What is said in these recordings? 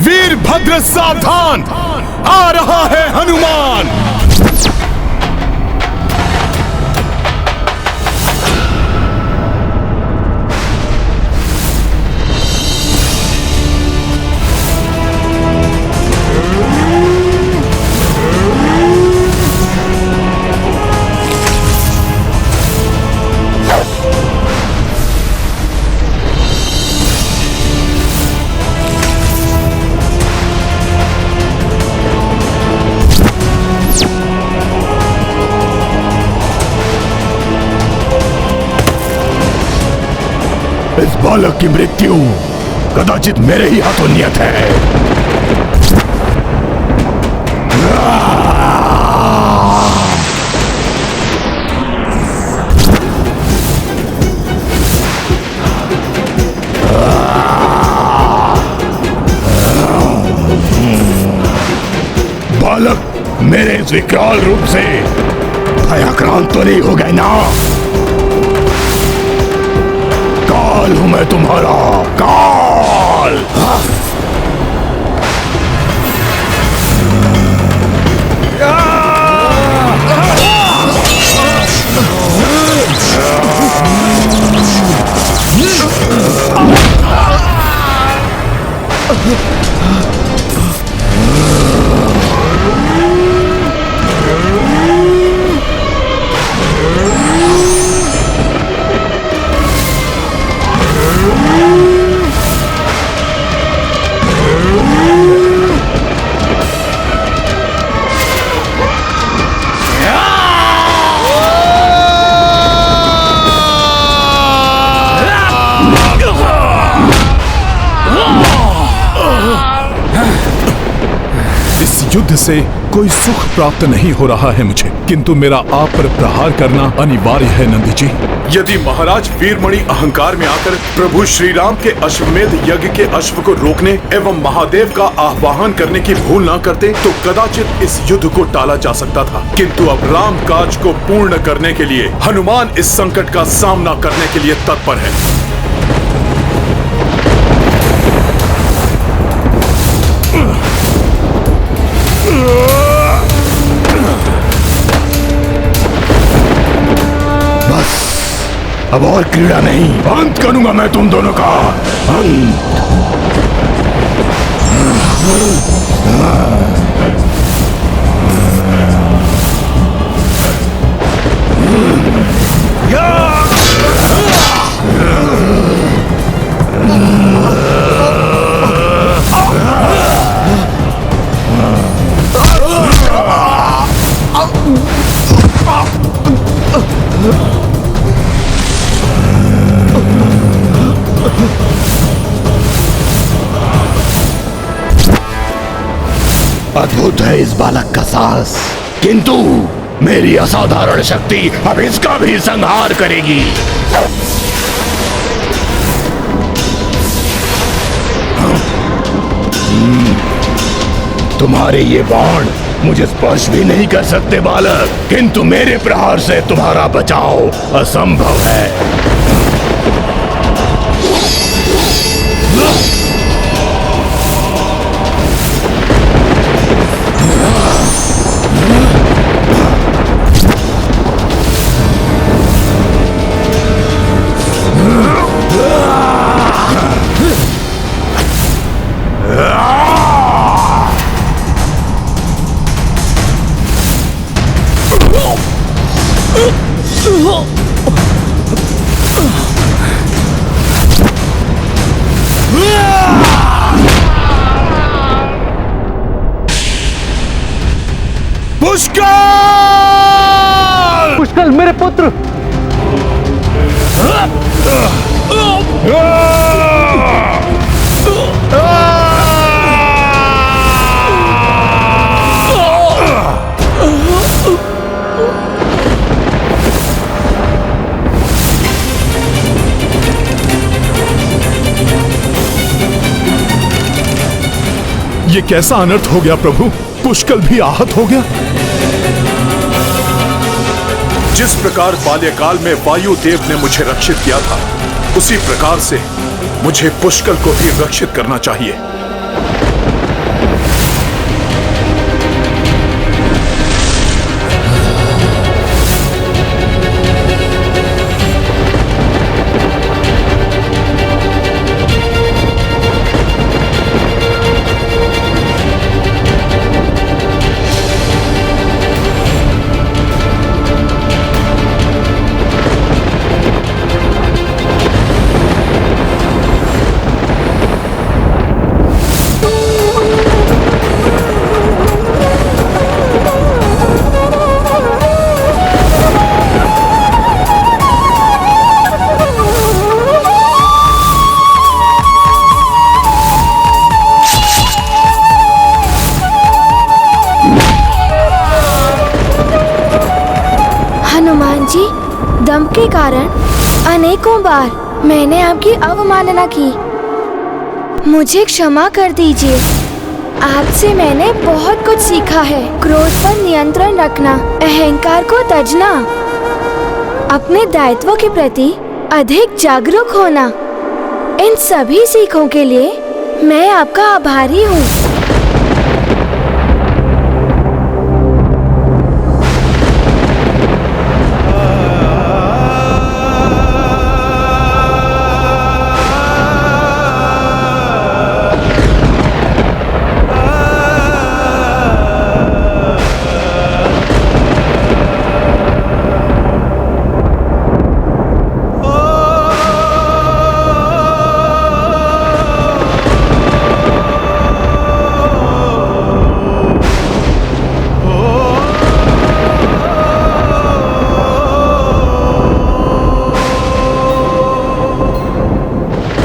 वीरभद्र सावधान, आ रहा है हनुमान। इस बालक की मृत्यु कदाचित मेरे ही हाथों नियत है। बालक मेरे इस विकराल रूप से भयाक्रांत तो नहीं हो गए ना? काल हूं मैं तुम्हारा, काल। युद्ध से कोई सुख प्राप्त नहीं हो रहा है मुझे, किंतु मेरा आप पर प्रहार करना अनिवार्य है नंदी जी। यदि महाराज वीरमणि अहंकार में आकर प्रभु श्री राम के अश्वमेध यज्ञ के अश्व को रोकने एवं महादेव का आह्वान करने की भूल न करते तो कदाचित इस युद्ध को टाला जा सकता था, किंतु अब राम काज को पूर्ण करने के लिए हनुमान इस संकट का सामना करने के लिए तत्पर है। बस अब और क्रीड़ा नहीं, अंत करूंगा मैं तुम दोनों का अंत। अद्भुत है इस बालक का साहस, किंतु मेरी असाधारण शक्ति अब इसका भी संहार करेगी। तुम्हारे ये बाण मुझे स्पर्श भी नहीं कर सकते बालक, किंतु मेरे प्रहार से तुम्हारा बचाव असंभव है। पुष्कल! पुष्कल मेरे पुत्र! ये कैसा अनर्थ हो गया प्रभु? पुष्कल भी आहत हो गया। जिस प्रकार बाल्यकाल में वायु देव ने मुझे रक्षित किया था, उसी प्रकार से मुझे पुष्कल को भी रक्षित करना चाहिए। दंभ के कारण अनेकों बार मैंने आपकी अवमानना की। मुझे क्षमा कर दीजिए। आपसे मैंने बहुत कुछ सीखा है। क्रोध पर नियंत्रण रखना, अहंकार को तजना, अपने दायित्वों के प्रति अधिक जागरूक होना। इन सभी सीखों के लिए मैं आपका आभारी हूँ।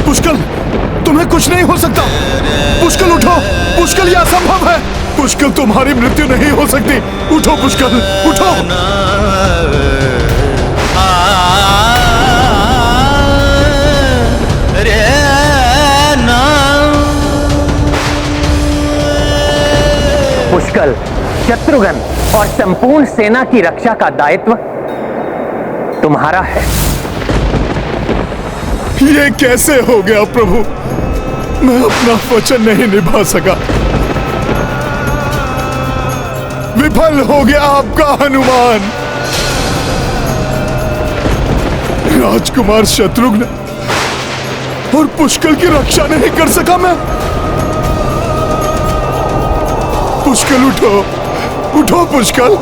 पुष्कल, तुम्हें कुछ नहीं हो सकता। पुष्कल उठो, पुष्कल यह असंभव है। पुष्कल तुम्हारी मृत्यु नहीं हो सकती। उठो पुष्कल, उठो। पुष्कल, शत्रुघ्न और संपूर्ण सेना की रक्षा का दायित्व तुम्हारा है। ये कैसे हो गया प्रभु? मैं अपना वचन नहीं निभा सका। विफल हो गया आपका हनुमान। राजकुमार शत्रुघ्न और पुष्कल की रक्षा नहीं कर सका मैं। पुष्कल उठो, उठो पुष्कल।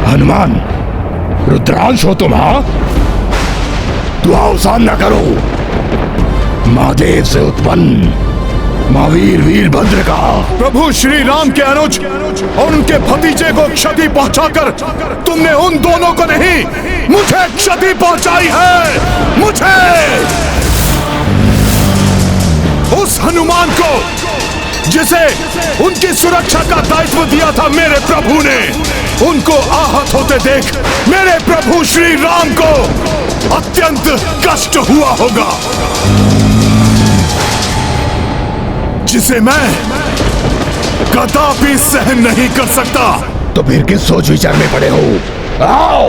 हनुमान, रुद्रांश हो तुम? हाँ, तो आओ सामना करो महादेव से उत्पन्न महावीर वीरभद्र का। प्रभु श्री राम के अनुज और उनके भतीजे को क्षति पहुंचाकर तुमने उन दोनों को नहीं, मुझे क्षति पहुंचाई है। मुझे, उस हनुमान को जिसे उनकी सुरक्षा का दायित्व दिया था मेरे प्रभु ने, उनको आहत होते देख मेरे प्रभु श्री राम को अत्यंत कष्ट हुआ होगा, जिसे मैं कदापि सहन नहीं कर सकता। तो फिर किस सोच विचार में पड़े हो? आओ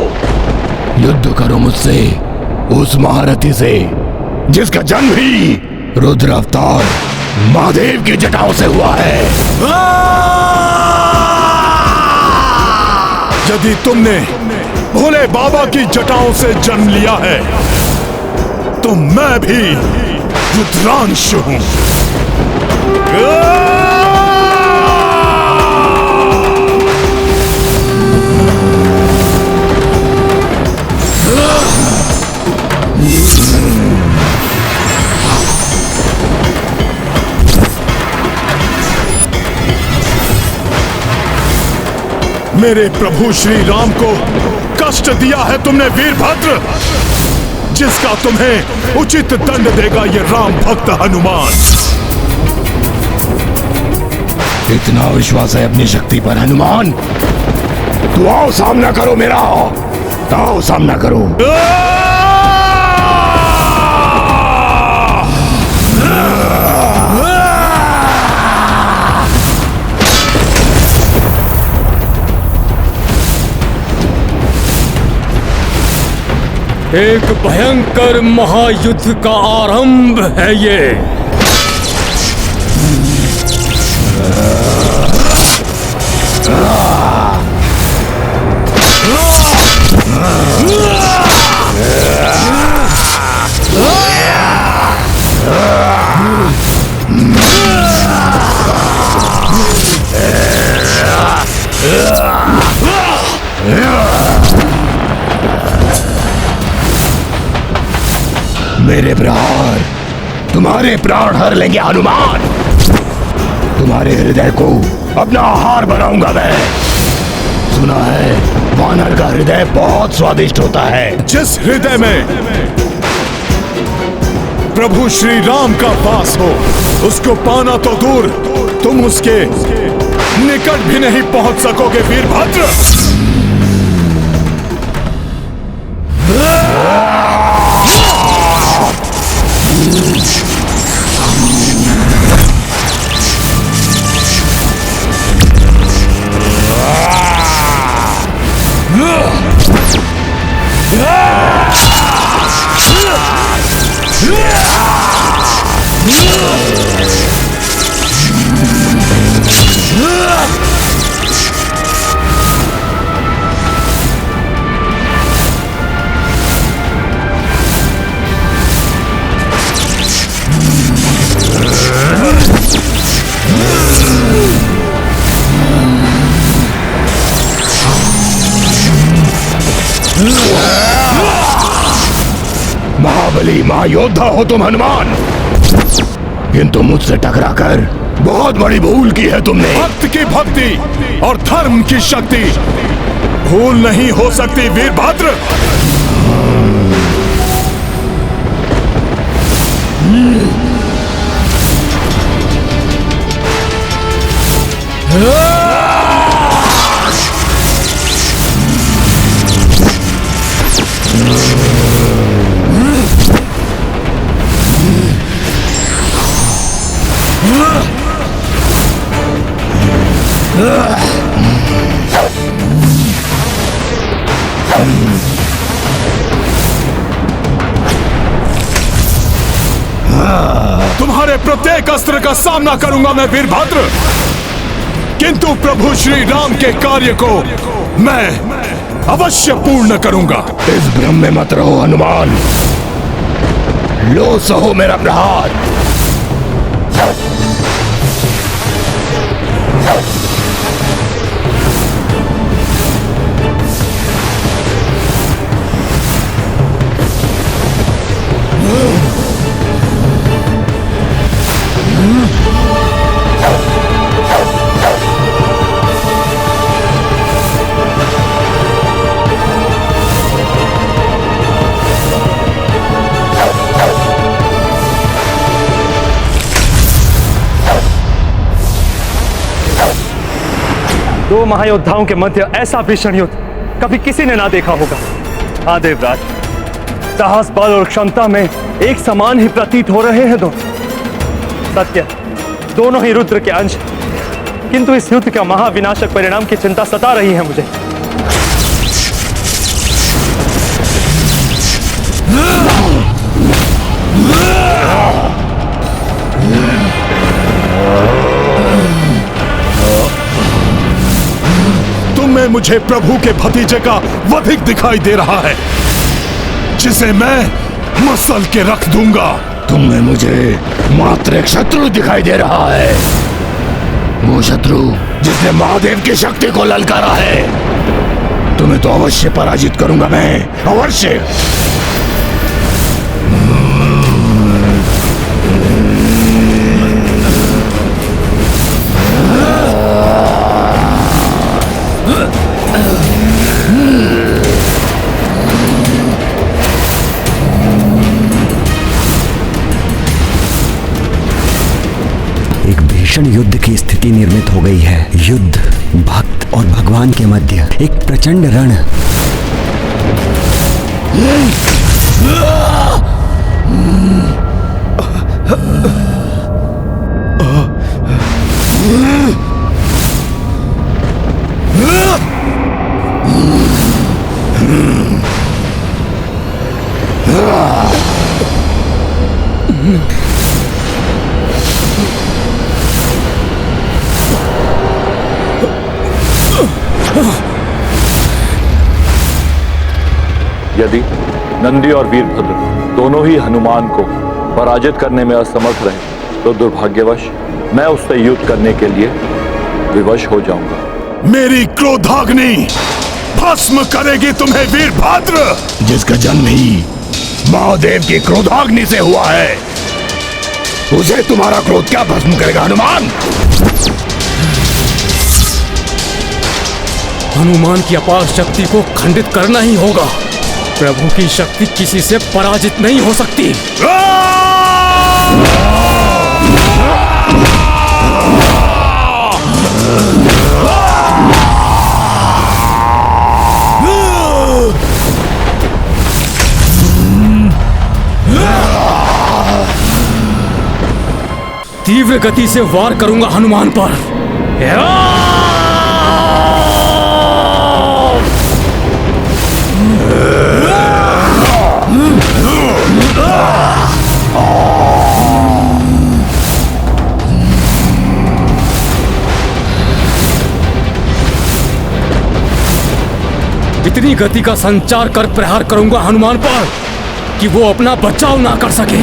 युद्ध करो मुझसे, उस महारथी से जिसका जन्म ही रुद्र अवतार महादेव की जटाओं से हुआ है। यदि तुमने भोले बाबा की जटाओं से जन्म लिया है तो मैं भी रुद्रांश हूं। मेरे प्रभु श्री राम को कष्ट दिया है तुमने वीरभद्र, जिसका तुम्हें उचित दंड देगा ये राम भक्त हनुमान। इतना विश्वास है अपनी शक्ति पर हनुमान? तो आओ सामना करो मेरा। आओ सामना करो। एक भयंकर महायुद्ध का आरंभ है ये। मेरे प्रहार तुम्हारे प्राण हर लेंगे हनुमान। तुम्हारे हृदय को अपना आहार बनाऊंगा मैं। सुना है वानर का हृदय बहुत स्वादिष्ट होता है। जिस हृदय में प्रभु श्री राम का वास हो, उसको पाना तो दूर, तुम उसके निकट भी नहीं पहुंच सकोगे वीरभद्र। महाबली महायोद्धा हो तुम हनुमान, किंतु मुझसे टकराकर बहुत बड़ी भूल की है तुमने। भक्त की भक्ति और धर्म की शक्ति भूल नहीं हो सकती वीरभद्र। तुम्हारे प्रत्येक अस्त्र का सामना करूंगा मैं वीरभद्र, किंतु प्रभु श्री राम के कार्य को मैं अवश्य पूर्ण करूंगा। इस भ्रम में मत रहो हनुमान, लो सहो मेरा प्रहार। दो महायोद्धाओं के मध्य ऐसा भीषण युद्ध कभी किसी ने ना देखा होगा। हाँ देवराज, साहस, बल और क्षमता में एक समान ही प्रतीत हो रहे हैं दोनों। सत्य, दोनों ही रुद्र के अंश, किंतु इस युद्ध का महाविनाशक परिणाम की चिंता सता रही है मुझे। तुम्हें मुझे प्रभु के भतीजे का वधिक दिखाई दे रहा है, जिसे मैं मसल के रख दूंगा। तुम्हें मुझे मात्र एक शत्रु दिखाई दे रहा है, वो शत्रु जिसने महादेव की शक्ति को ललकारा है। तुम्हें तो अवश्य पराजित करूंगा मैं, अवश्य। भीषण युद्ध की स्थिति निर्मित हो गई है। युद्ध भक्त और भगवान के मध्य एक प्रचंड रण। यदि नंदी और वीरभद्र दोनों ही हनुमान को पराजित करने में असमर्थ रहे तो दुर्भाग्यवश मैं उससे युद्ध करने के लिए विवश हो जाऊंगा। मेरी क्रोधाग्नि भस्म करेगी तुम्हें वीरभद्र, जिसका जन्म ही महादेव की क्रोधाग्नि से हुआ है, उसे तुम्हारा क्रोध क्या भस्म करेगा हनुमान? हनुमान की अपार शक्ति को खंडित करना ही होगा। प्रभु की शक्ति किसी से पराजित नहीं हो सकती। तीव्र गति से वार करूंगा हनुमान पर। इतनी गति का संचार कर प्रहार करूंगा हनुमान पर कि वो अपना बचाव ना कर सके।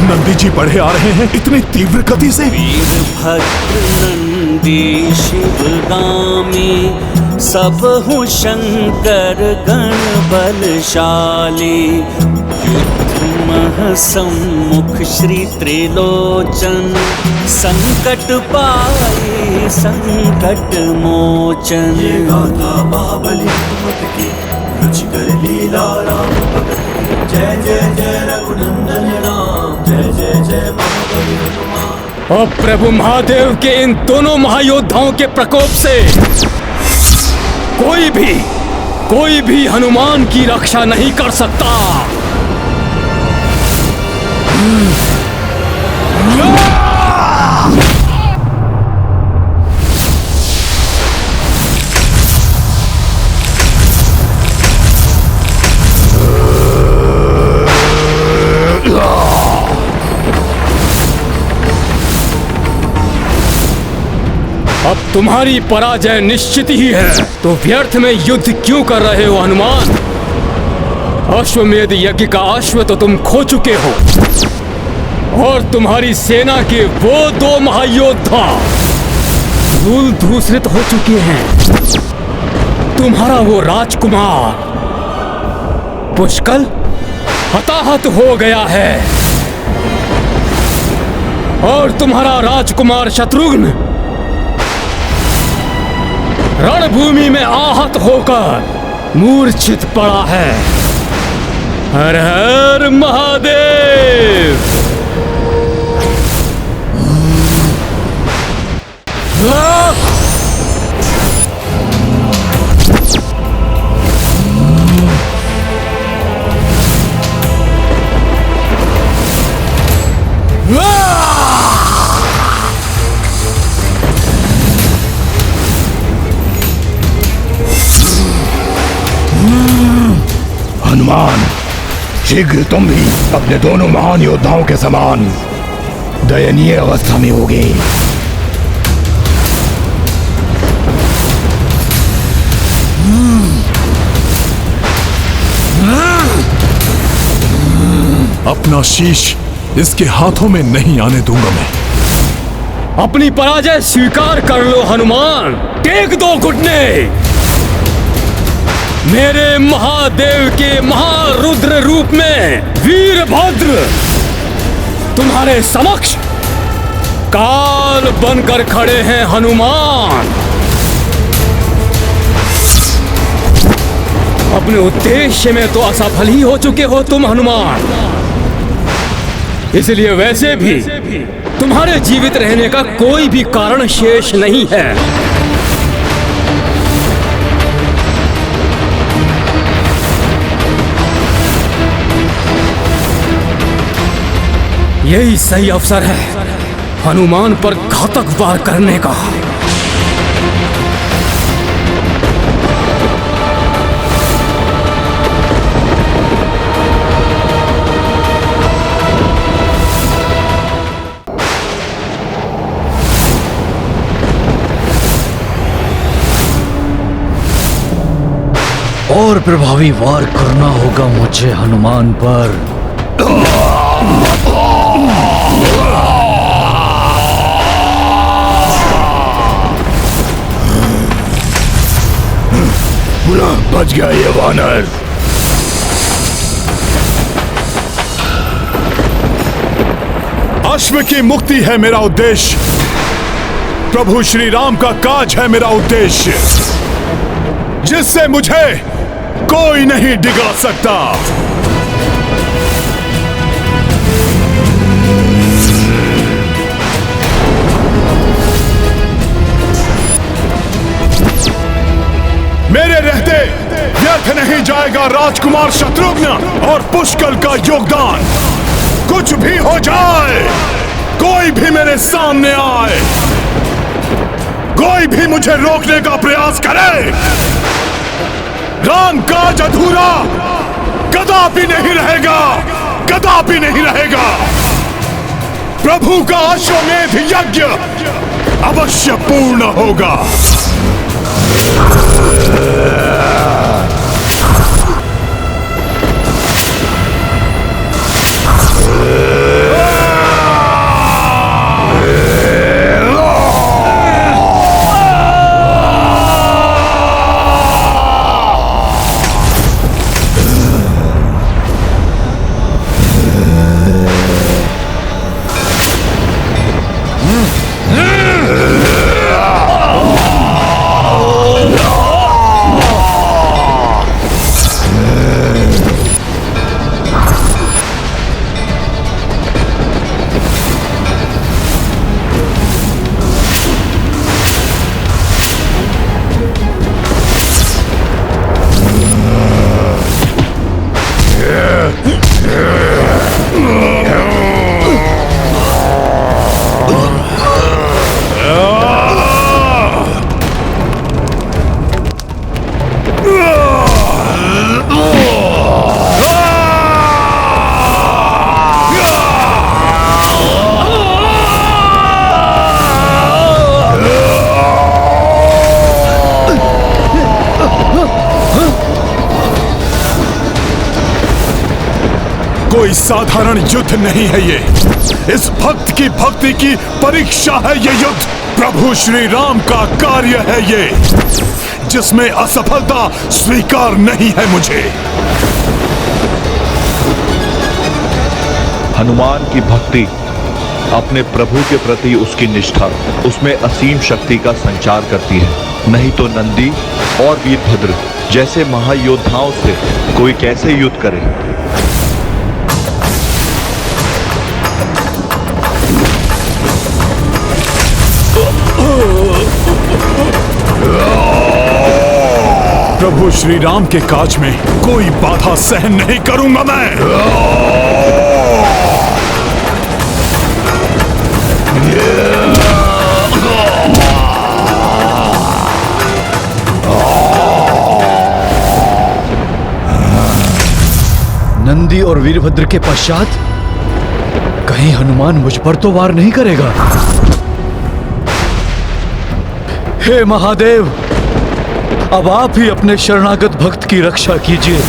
नंदी जी बढ़े आ रहे हैं इतनी तीव्र गति से। वीरभद्र नंदी शिवगामी सबहु शंकर गण बलशाली। युद्ध मह सम्मुख श्री त्रिलोचन संकट पाए संकट मोचन। ये गाथा बाबली की रुचिकर लीला राम भगत की। जय जय जय रघुनंदन राम, जय जय जय महाबली हनुमान। अब प्रभु महादेव के इन दोनों महायोद्धाओं के प्रकोप से कोई भी हनुमान की रक्षा नहीं कर सकता। अब तुम्हारी पराजय निश्चित ही है, तो व्यर्थ में युद्ध क्यों कर रहे हो हनुमान? अश्वमेध यज्ञ का अश्व तो तुम खो चुके हो और तुम्हारी सेना के वो दो महायोद्धा धूल धूसरित हो चुके हैं। तुम्हारा वो राजकुमार पुष्कल हताहत हो गया है और तुम्हारा राजकुमार शत्रुघ्न रणभूमि में आहत होकर मूर्छित पड़ा है। हर हर महादेव। शीघ्र तुम भी अपने दोनों महान योद्धाओं के समान दयनीय अवस्था में होगे। अपना शीश इसके हाथों में नहीं आने दूंगा मैं। अपनी पराजय स्वीकार कर लो हनुमान, टेक दो घुटने। मेरे महादेव के महारुद्र रूप में वीरभद्र तुम्हारे समक्ष काल बनकर खड़े हैं हनुमान। अपने उद्देश्य में तो असफल ही हो चुके हो तुम हनुमान, इसलिए वैसे भी तुम्हारे जीवित रहने का कोई भी कारण शेष नहीं है। यही सही अवसर है हनुमान पर घातक वार करने का। और प्रभावी वार करना होगा मुझे हनुमान पर। बच गया ये वानर। अश्व की मुक्ति है मेरा उद्देश्य, प्रभु श्री राम का काज है मेरा उद्देश्य, जिससे मुझे कोई नहीं डिगा सकता। मेरे रहते व्यर्थ नहीं जाएगा राजकुमार शत्रुघ्न और पुष्कल का योगदान। कुछ भी हो जाए, कोई भी मेरे सामने आए, कोई भी मुझे रोकने का प्रयास करे, राम काज अधूरा कदापि नहीं रहेगा, कदापि नहीं रहेगा। प्रभु का अश्वमेध यज्ञ अवश्य पूर्ण होगा। कोई साधारण युद्ध नहीं है ये, इस भक्त की भक्ति की परीक्षा है ये युद्ध। प्रभु श्री राम का कार्य है ये, जिसमें असफलता स्वीकार नहीं है मुझे। हनुमान की भक्ति अपने प्रभु के प्रति उसकी निष्ठा उसमें असीम शक्ति का संचार करती है। नहीं तो नंदी और वीरभद्र जैसे महायोद्धाओं से कोई कैसे युद्ध करे। प्रभु श्री राम के काज में कोई बाधा सहन नहीं करूंगा मैं। नंदी और वीरभद्र के पश्चात कहीं हनुमान मुझ पर तो वार नहीं करेगा। हे महादेव, अब आप ही अपने शरणागत भक्त की रक्षा कीजिए।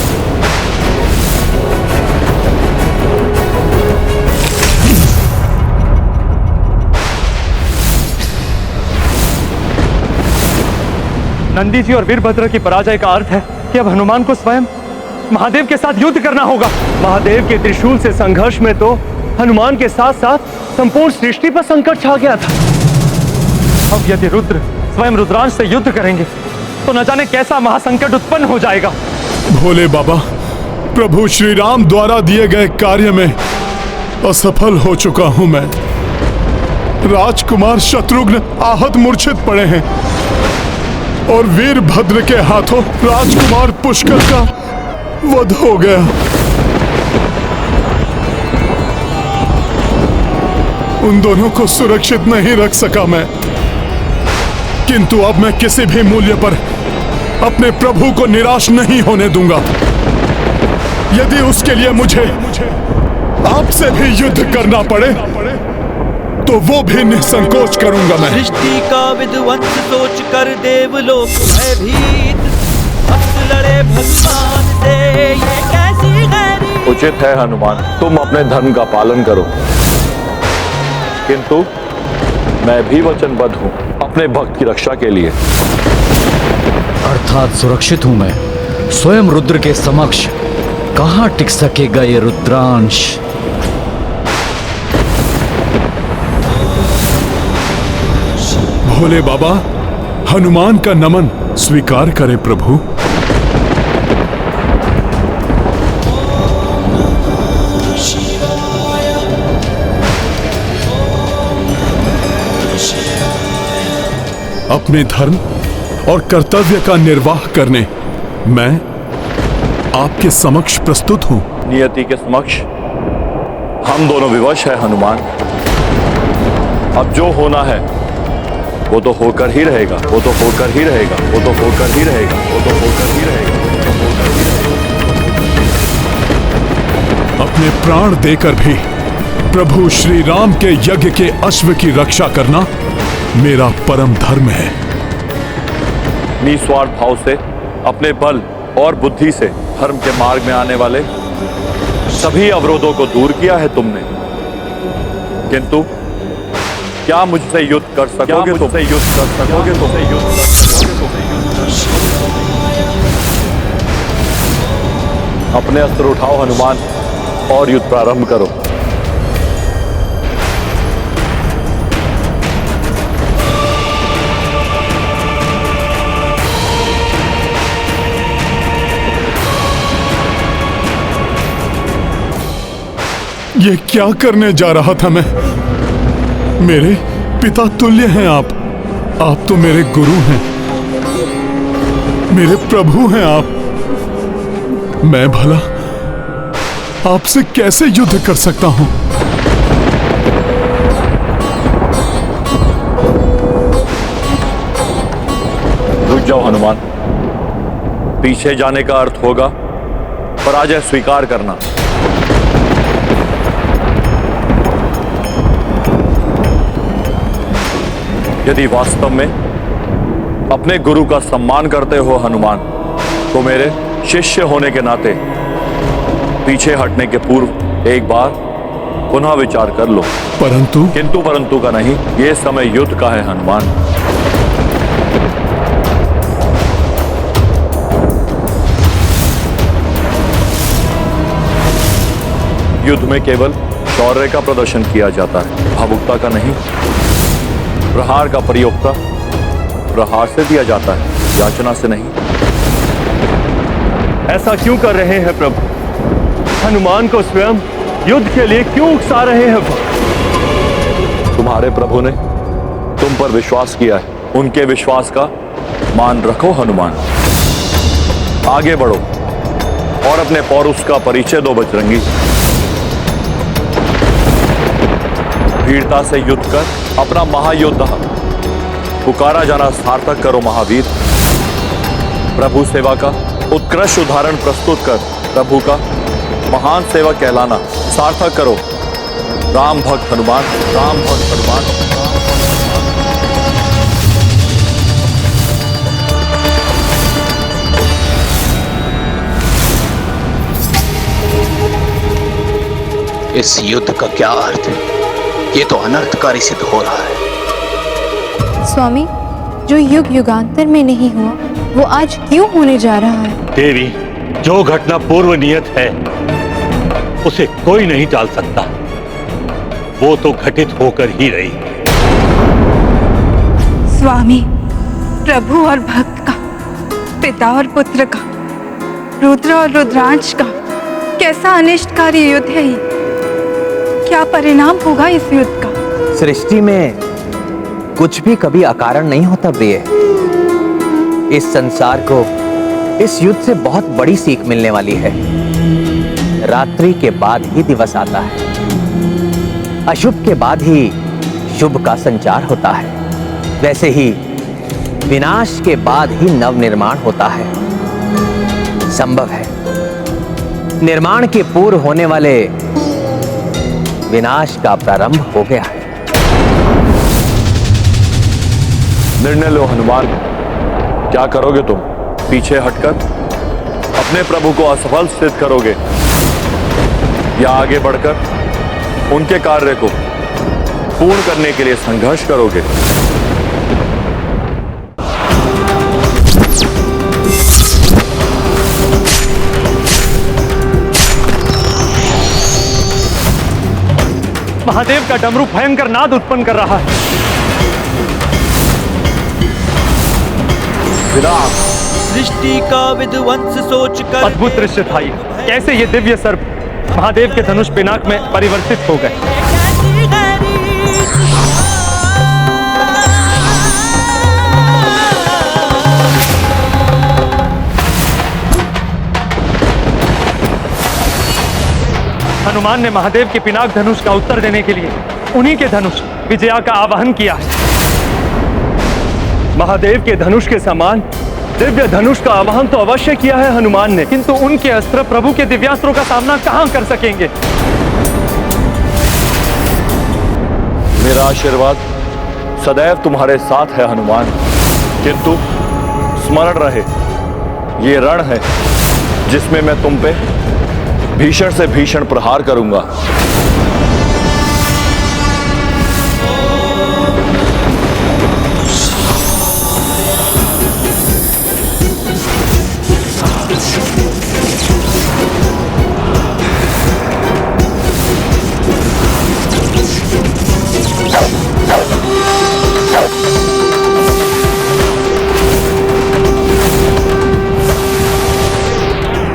नंदी जी और वीरभद्र की पराजय का अर्थ है कि अब हनुमान को स्वयं महादेव के साथ युद्ध करना होगा। महादेव के त्रिशूल से संघर्ष में तो हनुमान के साथ साथ संपूर्ण सृष्टि पर संकट छा गया था। अब यदि रुद्र स्वयं रुद्रांश से युद्ध करेंगे तो न जाने कैसा महासंकट उत्पन्न हो जाएगा। भोले बाबा, प्रभु श्री राम द्वारा दिए गए कार्य में असफल हो चुका हूं मैं। राजकुमार शत्रुघ्न आहत मूर्छित पड़े हैं और वीरभद्र के हाथों राजकुमार पुष्कर का वध हो गया। उन दोनों को सुरक्षित नहीं रख सका मैं, किंतु अब मैं किसी भी मूल्य पर अपने प्रभु को निराश नहीं होने दूंगा। यदि उसके लिए मुझे आपसे भी युद्ध करना पड़े तो वो भी निसंकोच करूंगा मैं। सृष्टि का विध्वंस सोच कर देवलोक भयभीत, भक्त लड़े भगवान से, ये कैसी गैरी। उचित है हनुमान, तुम अपने धर्म का पालन करो, किंतु मैं भी वचनबद्ध हूं अपने भक्त की रक्षा के लिए। अर्थात सुरक्षित हूं मैं। स्वयं रुद्र के समक्ष कहां टिक सकेगा ये रुद्रांश। भोले बाबा, हनुमान का नमन स्वीकार करें प्रभु। अपने धर्म और कर्तव्य का निर्वाह करने मैं आपके समक्ष प्रस्तुत हूं। नियति के समक्ष हम दोनों विवश है हनुमान। अब जो होना है वो तो होकर ही रहेगा, वो तो होकर ही रहेगा, वो तो होकर ही रहेगा, वो तो होकर ही रहेगा। अपने प्राण देकर भी प्रभु श्री राम के यज्ञ के अश्व की रक्षा करना मेरा परम धर्म है। निस्वार्थ भाव से अपने बल और बुद्धि से धर्म के मार्ग में आने वाले सभी अवरोधों को दूर किया है तुमने, किंतु क्या मुझसे युद्ध कर सकोगे तुम? युद्ध कर सकोगे तुम? अपने अस्त्र उठाओ हनुमान और युद्ध प्रारंभ करो। ये क्या करने जा रहा था मैं? मेरे पिता तुल्य हैं आप तो मेरे गुरु हैं, मेरे प्रभु हैं आप। मैं भला आपसे कैसे युद्ध कर सकता हूं? रुक जाओ हनुमान, पीछे जाने का अर्थ होगा पराजय स्वीकार करना। यदि वास्तव में अपने गुरु का सम्मान करते हो हनुमान, तो मेरे शिष्य होने के नाते पीछे हटने के पूर्व एक बार पुनः विचार कर लो। किंतु परंतु का नहीं, यह समय युद्ध का है हनुमान। युद्ध में केवल शौर्य का प्रदर्शन किया जाता है, भावुकता का नहीं। प्रहार का प्रयोक्ता प्रहार से दिया जाता है, याचना से नहीं। ऐसा क्यों कर रहे हैं प्रभु? हनुमान को स्वयं युद्ध के लिए क्यों उकसा रहे हैं? तुम्हारे प्रभु ने तुम पर विश्वास किया है, उनके विश्वास का मान रखो हनुमान। आगे बढ़ो और अपने पौरुष का परिचय दो बजरंगी। वीरता से युद्ध कर अपना महायोद्धा पुकारा जाना सार्थक करो महावीर। प्रभु सेवा का उत्कृष्ट उदाहरण प्रस्तुत कर प्रभु का महान सेवा कहलाना सार्थक करो। राम भक्त हनुमान, राम भक्त हनुमान। इस युद्ध का क्या अर्थ है? ये तो अनर्थकारी सिद्ध हो रहा है। स्वामी, जो युग युगांतर में नहीं हुआ वो आज क्यों होने जा रहा है? देवी, जो घटना पूर्व नियत है उसे कोई नहीं टाल सकता। वो तो घटित होकर ही रही। स्वामी, प्रभु और भक्त का, पिता और पुत्र का, रुद्र और रुद्रांश का कैसा अनिष्टकारी युद्ध है ये? क्या परिणाम होगा इस युद्ध का? सृष्टि में कुछ भी कभी अकारण नहीं होता प्रिय। इस संसार को इस युद्ध से बहुत बड़ी सीख मिलने वाली है। रात्रि के बाद ही दिवस आता है, अशुभ के बाद ही शुभ का संचार होता है। वैसे ही विनाश के बाद ही नव निर्माण होता है। संभव है निर्माण के पूर्व होने वाले विनाश का प्रारंभ हो गया है। निर्णय लो हनुमान, क्या करोगे तुम? पीछे हटकर अपने प्रभु को असफल सिद्ध करोगे या आगे बढ़कर उनके कार्य को पूर्ण करने के लिए संघर्ष करोगे? महादेव का डमरू भयंकर नाद उत्पन्न कर रहा है। सृष्टि का विध्वंस सोच कर अद्भुत दृश्य था ये। कैसे ये दिव्य सर्प महादेव के धनुष पिनाक में परिवर्तित हो गए। हनुमान ने महादेव के पिनाक धनुष का उत्तर देने के लिए उन्हीं के धनुष विजया का आवाहन किया है। महादेव के धनुष के समान दिव्य धनुष का आवाहन तो अवश्य किया है हनुमान ने, किंतु उनके अस्त्र प्रभु के दिव्यास्त्रों का सामना कहां कर सकेंगे? मेरा आशीर्वाद सदैव तुम्हारे साथ है हनुमान, किंतु स्मरण रहे ये रण है जिसमें मैं तुम पे भीषण से भीषण प्रहार करूंगा।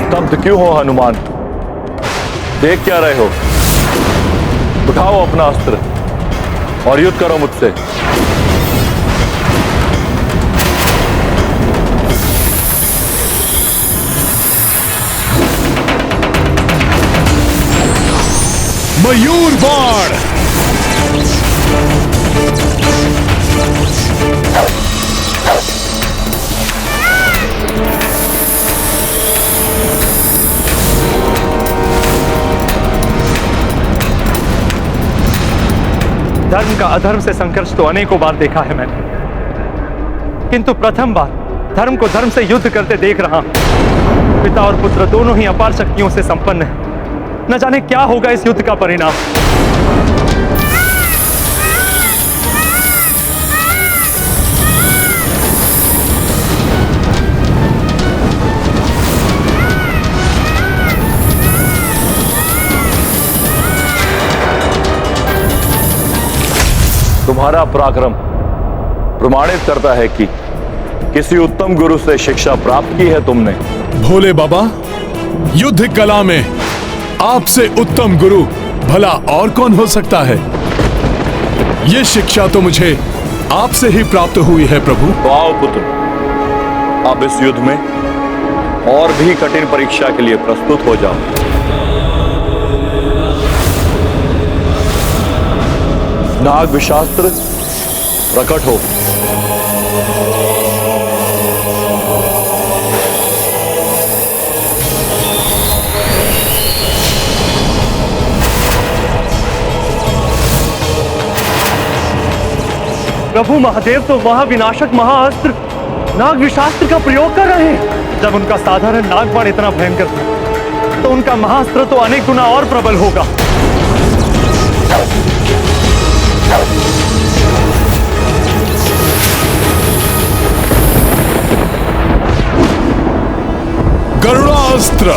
स्तब्ध क्यों हो हनुमान? देख क्या रहे हो? उठाओ अपना अस्त्र और युद्ध करो मुझसे। मयूर बाण। धर्म का अधर्म से संघर्ष तो अनेकों बार देखा है मैंने, किंतु प्रथम बार धर्म को धर्म से युद्ध करते देख रहा हूं। पिता और पुत्र दोनों ही अपार शक्तियों से संपन्न हैं। न जाने क्या होगा इस युद्ध का परिणाम। तुम्हारा पराक्रम प्रमाणित करता है कि किसी उत्तम गुरु से शिक्षा प्राप्त की है तुमने। भोले बाबा, युद्ध कला में आपसे उत्तम गुरु भला और कौन हो सकता है? ये शिक्षा तो मुझे आपसे ही प्राप्त हुई है प्रभु। तो आओ पुत्र, अब इस युद्ध में और भी कठिन परीक्षा के लिए प्रस्तुत हो जाओ। नाग विशास्त्र प्रकट हो। प्रभु महादेव तो महाविनाशक महाअस्त्र नाग विशास्त्र का प्रयोग कर रहे हैं। जब उनका साधारण नागबाण इतना भयंकर था, तो उनका महाअस्त्र तो अनेक गुना और प्रबल होगा। गरुड़ास्त्र।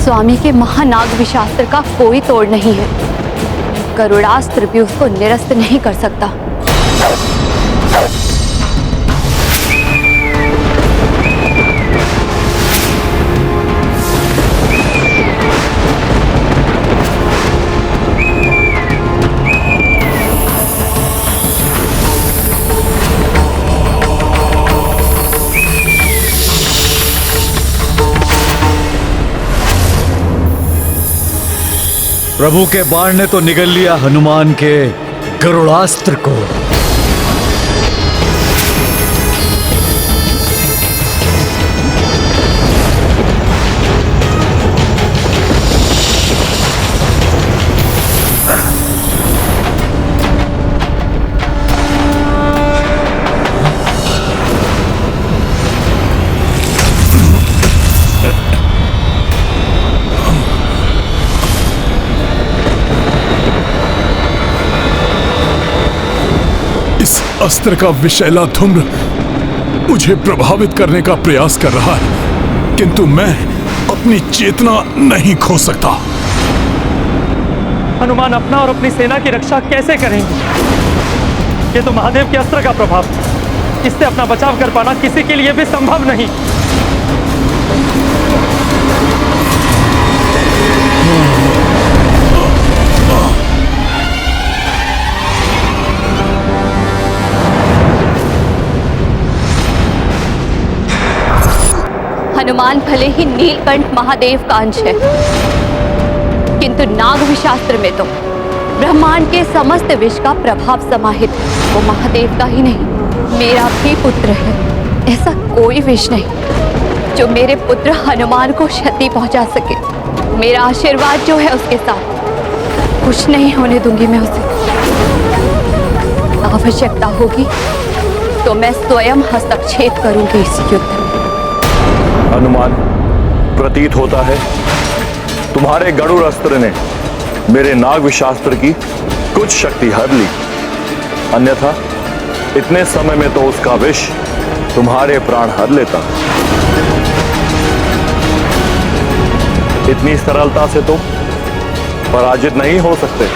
स्वामी के महानाग विशास्त्र का कोई तोड़ नहीं है। गरुड़ास्त्र भी उसको निरस्त नहीं कर सकता। प्रभु के बाण ने तो निगल लिया हनुमान के गरुड़ास्त्र को। अस्त्र का विषैला धूम्र मुझे प्रभावित करने का प्रयास कर रहा है, किंतु मैं अपनी चेतना नहीं खो सकता। हनुमान अपना और अपनी सेना की रक्षा कैसे करेंगे? ये तो महादेव के अस्त्र का प्रभाव, इससे अपना बचाव कर पाना किसी के लिए भी संभव नहीं। हनुमान भले ही नीलकंठ महादेव का अंश है, किंतु नाग विशास्त्र में तो ब्रह्मांड के समस्त विष का प्रभाव समाहित है। वो महादेव का ही नहीं, मेरा भी पुत्र है। ऐसा कोई विष नहीं जो मेरे पुत्र हनुमान को क्षति पहुंचा सके। मेरा आशीर्वाद जो है उसके साथ, कुछ नहीं होने दूंगी मैं उसे। आवश्यकता होगी तो मैं स्वयं हस्तक्षेप करूंगी इस युद्ध में। हनुमान, प्रतीत होता है तुम्हारे गरुड़ अस्त्र ने मेरे नाग विशास्त्र की कुछ शक्ति हर ली, अन्यथा इतने समय में तो उसका विष तुम्हारे प्राण हर लेता। इतनी सरलता से तो पराजित नहीं हो सकते।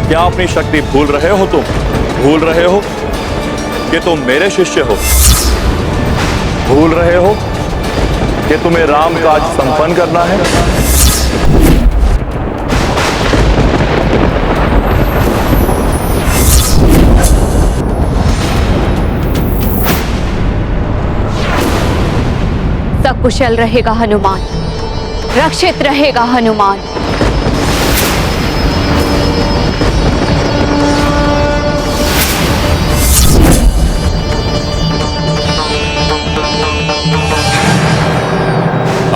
क्या अपनी शक्ति भूल रहे हो तुम? भूल रहे हो कि तुम मेरे शिष्य हो? भूल रहे हो कि तुम्हें राम काज संपन्न करना है? सकुशल रहेगा हनुमान, रक्षित रहेगा हनुमान।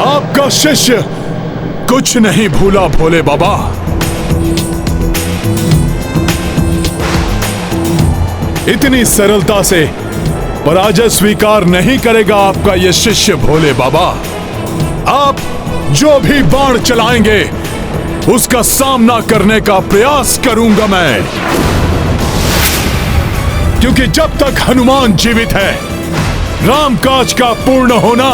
आपका शिष्य कुछ नहीं भूला भोले बाबा। इतनी सरलता से पराजय स्वीकार नहीं करेगा आपका यह शिष्य भोले बाबा। आप जो भी बाण चलाएंगे उसका सामना करने का प्रयास करूंगा मैं, क्योंकि जब तक हनुमान जीवित है राम काज का पूर्ण होना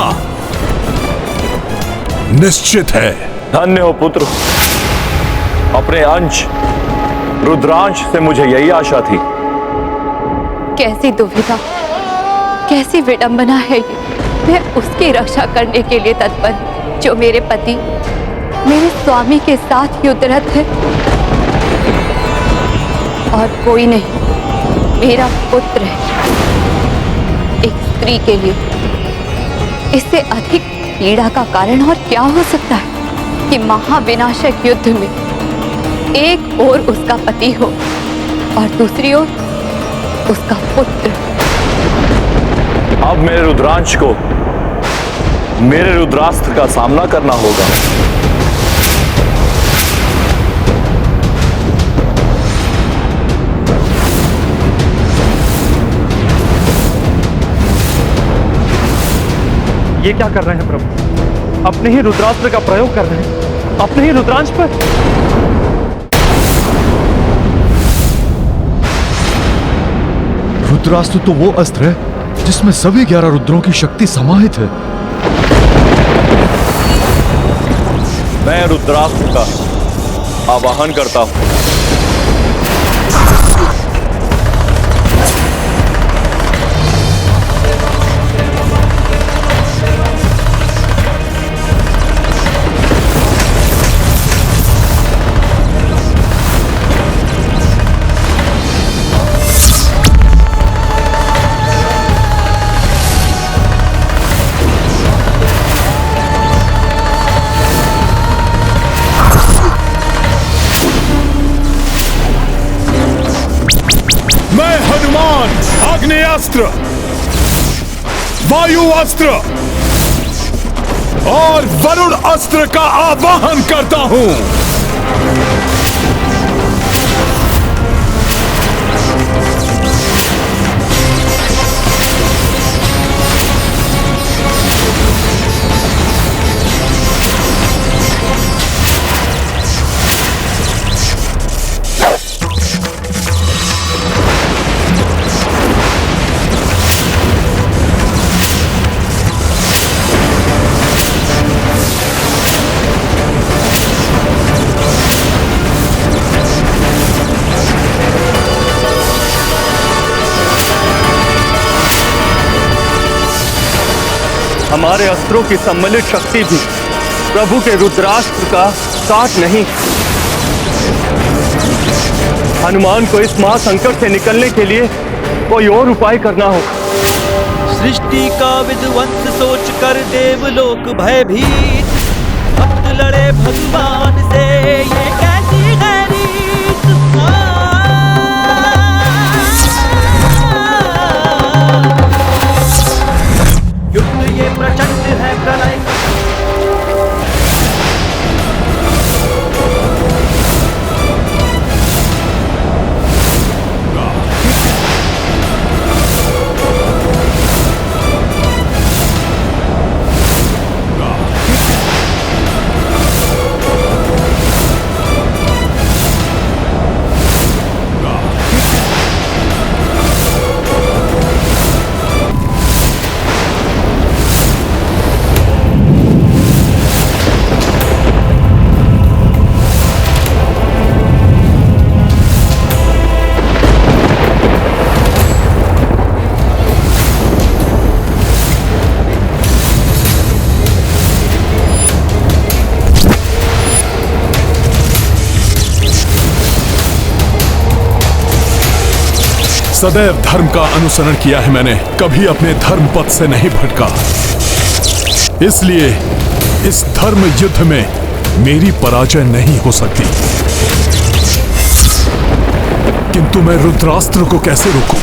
निश्चित है। धन्य हो पुत्र, अपने अंश रुद्रांश से मुझे यही आशा थी। कैसी दुविधा, कैसी विडंबना है ये। मैं उसकी रक्षा करने के लिए तत्पर हूं जो मेरे पति, मेरे स्वामी के साथ युद्धरत है, और कोई नहीं, मेरा पुत्र है। एक स्त्री के लिए इससे अधिक पीड़ा का कारण और क्या हो सकता है कि महाविनाशक युद्ध में एक ओर उसका पति हो और दूसरी ओर उसका पुत्र। अब मेरे रुद्रांश को मेरे रुद्रास्त्र का सामना करना होगा। ये क्या कर रहे हैं प्रभु? अपने ही रुद्रास्त्र का प्रयोग कर रहे हैं, अपने ही रुद्रांश पर। रुद्रास्त्र तो वो अस्त्र है जिसमें सभी 11 रुद्रों की शक्ति समाहित है। मैं रुद्रास्त्र का आवाहन करता हूं। अग्नियास्त्र, वायु अस्त्र और वरुण अस्त्र का आवाहन करता हूं। हमारे अस्त्रों की सम्मिलित शक्ति भी प्रभु के रुद्रास्त्र का साथ नहीं। हनुमान को इस महासंकट से निकलने के लिए कोई और उपाय करना होगा। सृष्टि का विध्वंस सोच कर देवलोक भयभीत, भक्त लड़े भगवान से, ये कैसी है रीत। युद्ध ये प्रचंड है प्रलय। सदैव धर्म का अनुसरण किया है मैंने, कभी अपने धर्म पथ से नहीं भटका। इसलिए इस धर्म युद्ध में मेरी पराजय नहीं हो सकती। किंतु मैं रुद्रास्त्र को कैसे रोकूं?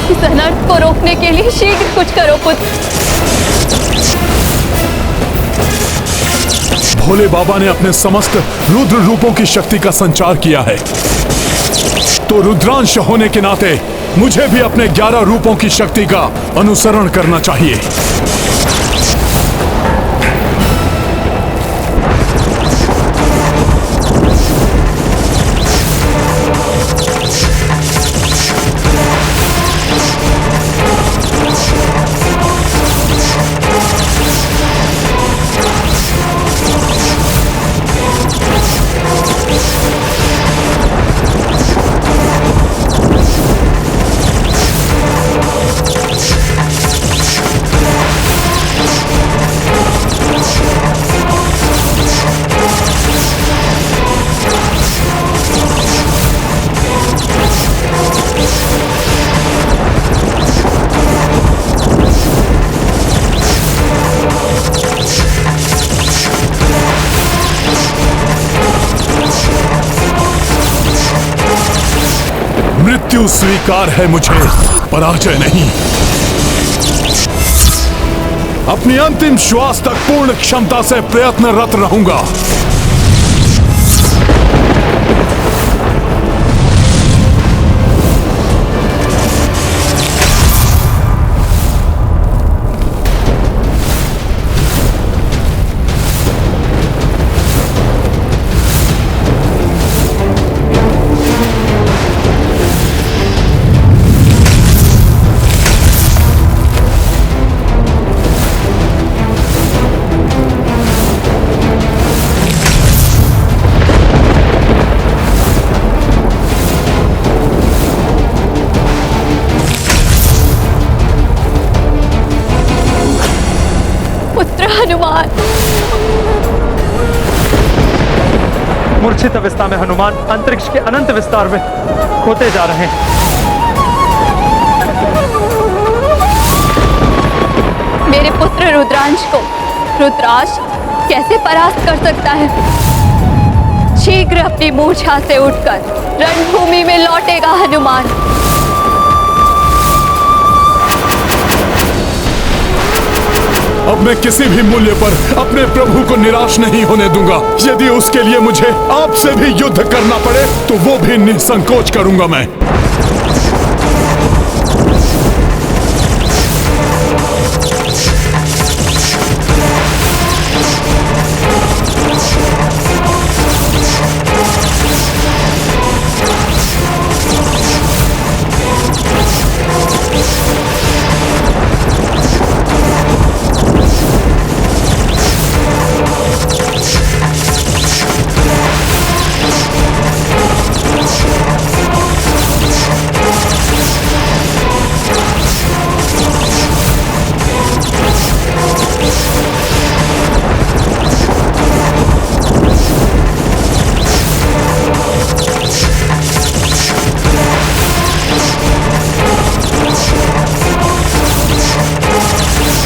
इस अनर्थ को रोकने के लिए शीघ्र कुछ करो पुत्र। भोले बाबा ने अपने समस्त रुद्र रूपों की शक्ति का संचार किया है, तो रुद्रांश होने के नाते मुझे भी अपने 11 रूपों की शक्ति का अनुसरण करना चाहिए। मृत्यु स्वीकार है मुझे, पराजय नहीं। अपनी अंतिम श्वास तक पूर्ण क्षमता से प्रयत्नरत रहूंगा। हनुमान। मूर्छित अवस्था में हनुमान अंतरिक्ष के अनंत विस्तार में खोते जा रहे हैं। मेरे पुत्र रुद्रांश को रुद्राक्ष कैसे परास्त कर सकता है? शीघ्र अपनी मूर्छा से उठकर रणभूमि में लौटेगा हनुमान। अब मैं किसी भी मूल्य पर अपने प्रभु को निराश नहीं होने दूंगा। यदि उसके लिए मुझे आपसे भी युद्ध करना पड़े तो वो भी निसंकोच करूंगा मैं।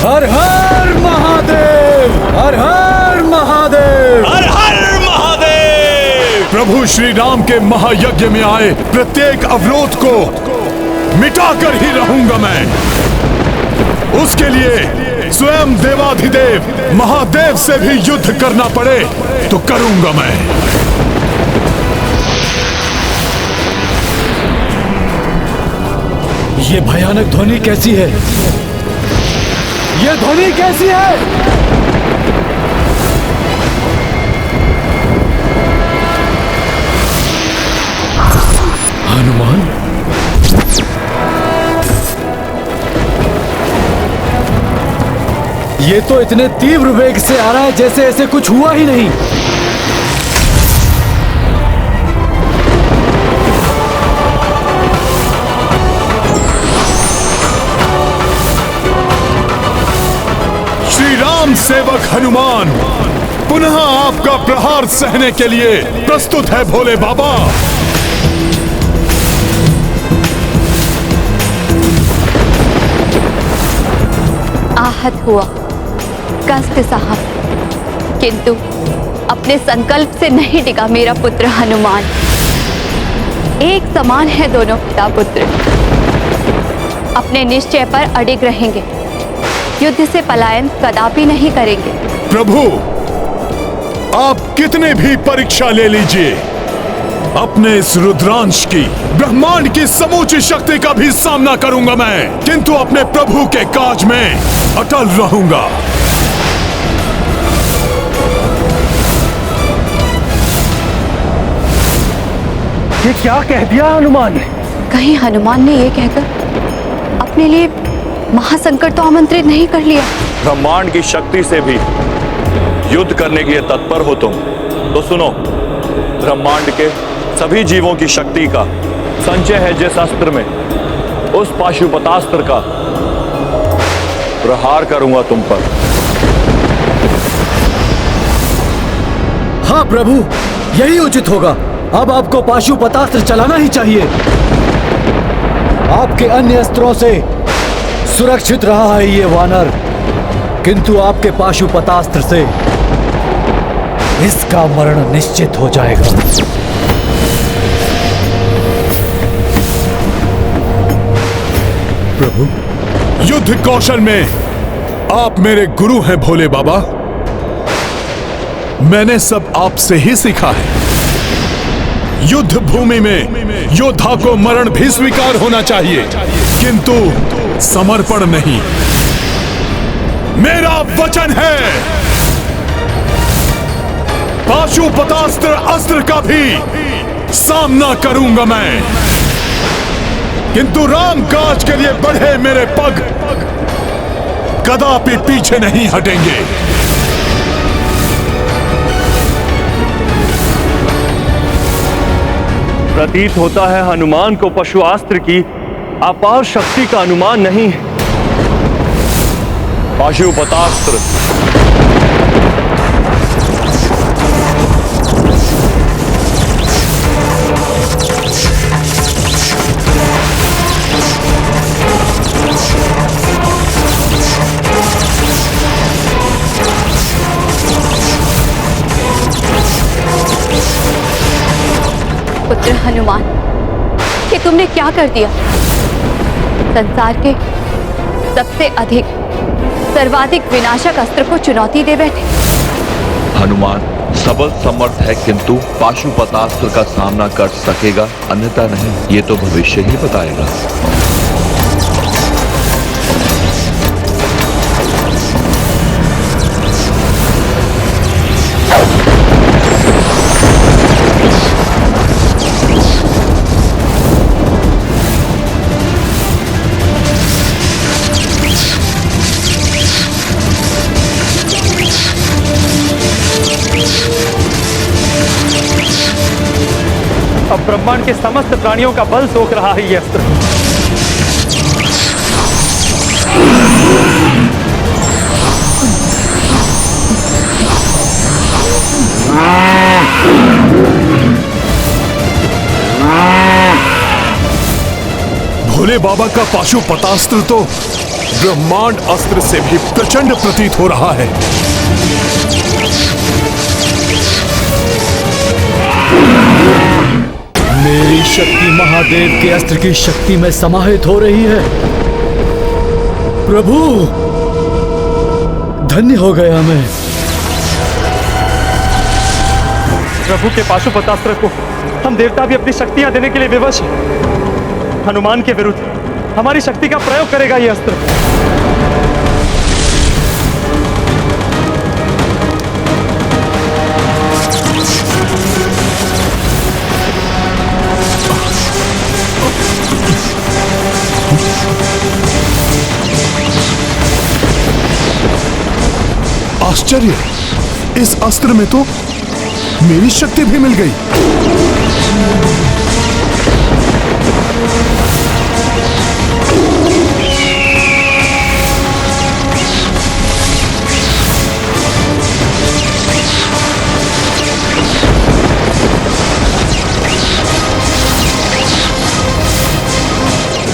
हर हर महादेव, हर हर महादेव, हर हर महादेव। प्रभु श्री राम के महायज्ञ में आए प्रत्येक अवरोध को मिटाकर ही रहूंगा मैं। उसके लिए स्वयं देवाधिदेव महादेव से भी युद्ध करना पड़े तो करूंगा मैं। ये भयानक ध्वनि कैसी है? ये ध्वनि कैसी है? हनुमान, ये तो इतने तीव्र वेग से आ रहा है जैसे ऐसे कुछ हुआ ही नहीं। राम सेवक हनुमान पुनः आपका प्रहार सहने के लिए प्रस्तुत है भोले बाबा। आहत हुआ, कष्ट सहा, किंतु अपने संकल्प से नहीं डिगा मेरा पुत्र हनुमान। एक समान है दोनों पिता पुत्र, अपने निश्चय पर अडिग रहेंगे, युद्ध से पलायन कदापि नहीं करेंगे। प्रभु, आप कितने भी परीक्षा ले लीजिए, अपने इस रुद्रांश की ब्रह्मांड की समूची शक्ति का भी सामना करूंगा मैं, किंतु अपने प्रभु के काज में अटल रहूंगा। ये क्या कह दिया हनुमान ने? कहीं हनुमान ने ये कहकर अपने लिए महासंकट तो आमंत्रित नहीं कर लिया? ब्रह्मांड की शक्ति से भी युद्ध करने के लिए तत्पर हो तुम तो सुनो, ब्रह्मांड के सभी जीवों की शक्ति का संचय है जिस अस्त्र में, उस पाशुपतास्त्र का प्रहार करूंगा तुम पर। हाँ प्रभु, यही उचित होगा। अब आपको पाशुपतास्त्र चलाना ही चाहिए। आपके अन्य अस्त्रों से सुरक्षित रहा है ये वानर, किंतु आपके पाशुपतास्त्र से इसका मरण निश्चित हो जाएगा। प्रभु, युद्ध कौशल में आप मेरे गुरु हैं भोले बाबा। मैंने सब आपसे ही सीखा है। युद्ध भूमि में योद्धा को मरण भी स्वीकार होना चाहिए, किंतु समर्पण नहीं। मेरा वचन है, पाशुपतास्त्र अस्त्र का भी सामना करूंगा मैं, किंतु राम काज के लिए बढ़े मेरे पग कदापि पीछे नहीं हटेंगे। प्रतीत होता है हनुमान को पशुआस्त्र की अपार शक्ति का अनुमान नहीं है। पाशुपतास्त्र। पुत्र हनुमान, कि तुमने क्या कर दिया? संसार के सबसे अधिक सर्वाधिक विनाशक अस्त्र को चुनौती दे बैठे। हनुमान सबल समर्थ है, किंतु पाशुपतास्त्र का सामना कर सकेगा, अन्यथा नहीं। ये तो भविष्य ही बताएगा। अब ब्रह्मांड के समस्त प्राणियों का बल सोख रहा है ये अस्त्र। भोले बाबा का पाशुपतास्त्र तो ब्रह्मांड अस्त्र से भी प्रचंड प्रतीत हो रहा है। मेरी शक्ति महादेव के अस्त्र की शक्ति में समाहित हो रही है। प्रभु, धन्य हो गया मैं। प्रभु के पाशुपतास्त्र को हम देवता भी अपनी शक्तियां देने के लिए विवश हैं। हनुमान के विरुद्ध हमारी शक्ति का प्रयोग करेगा ये अस्त्र। आश्चर्य, इस अस्त्र में तो मेरी शक्ति भी मिल गई।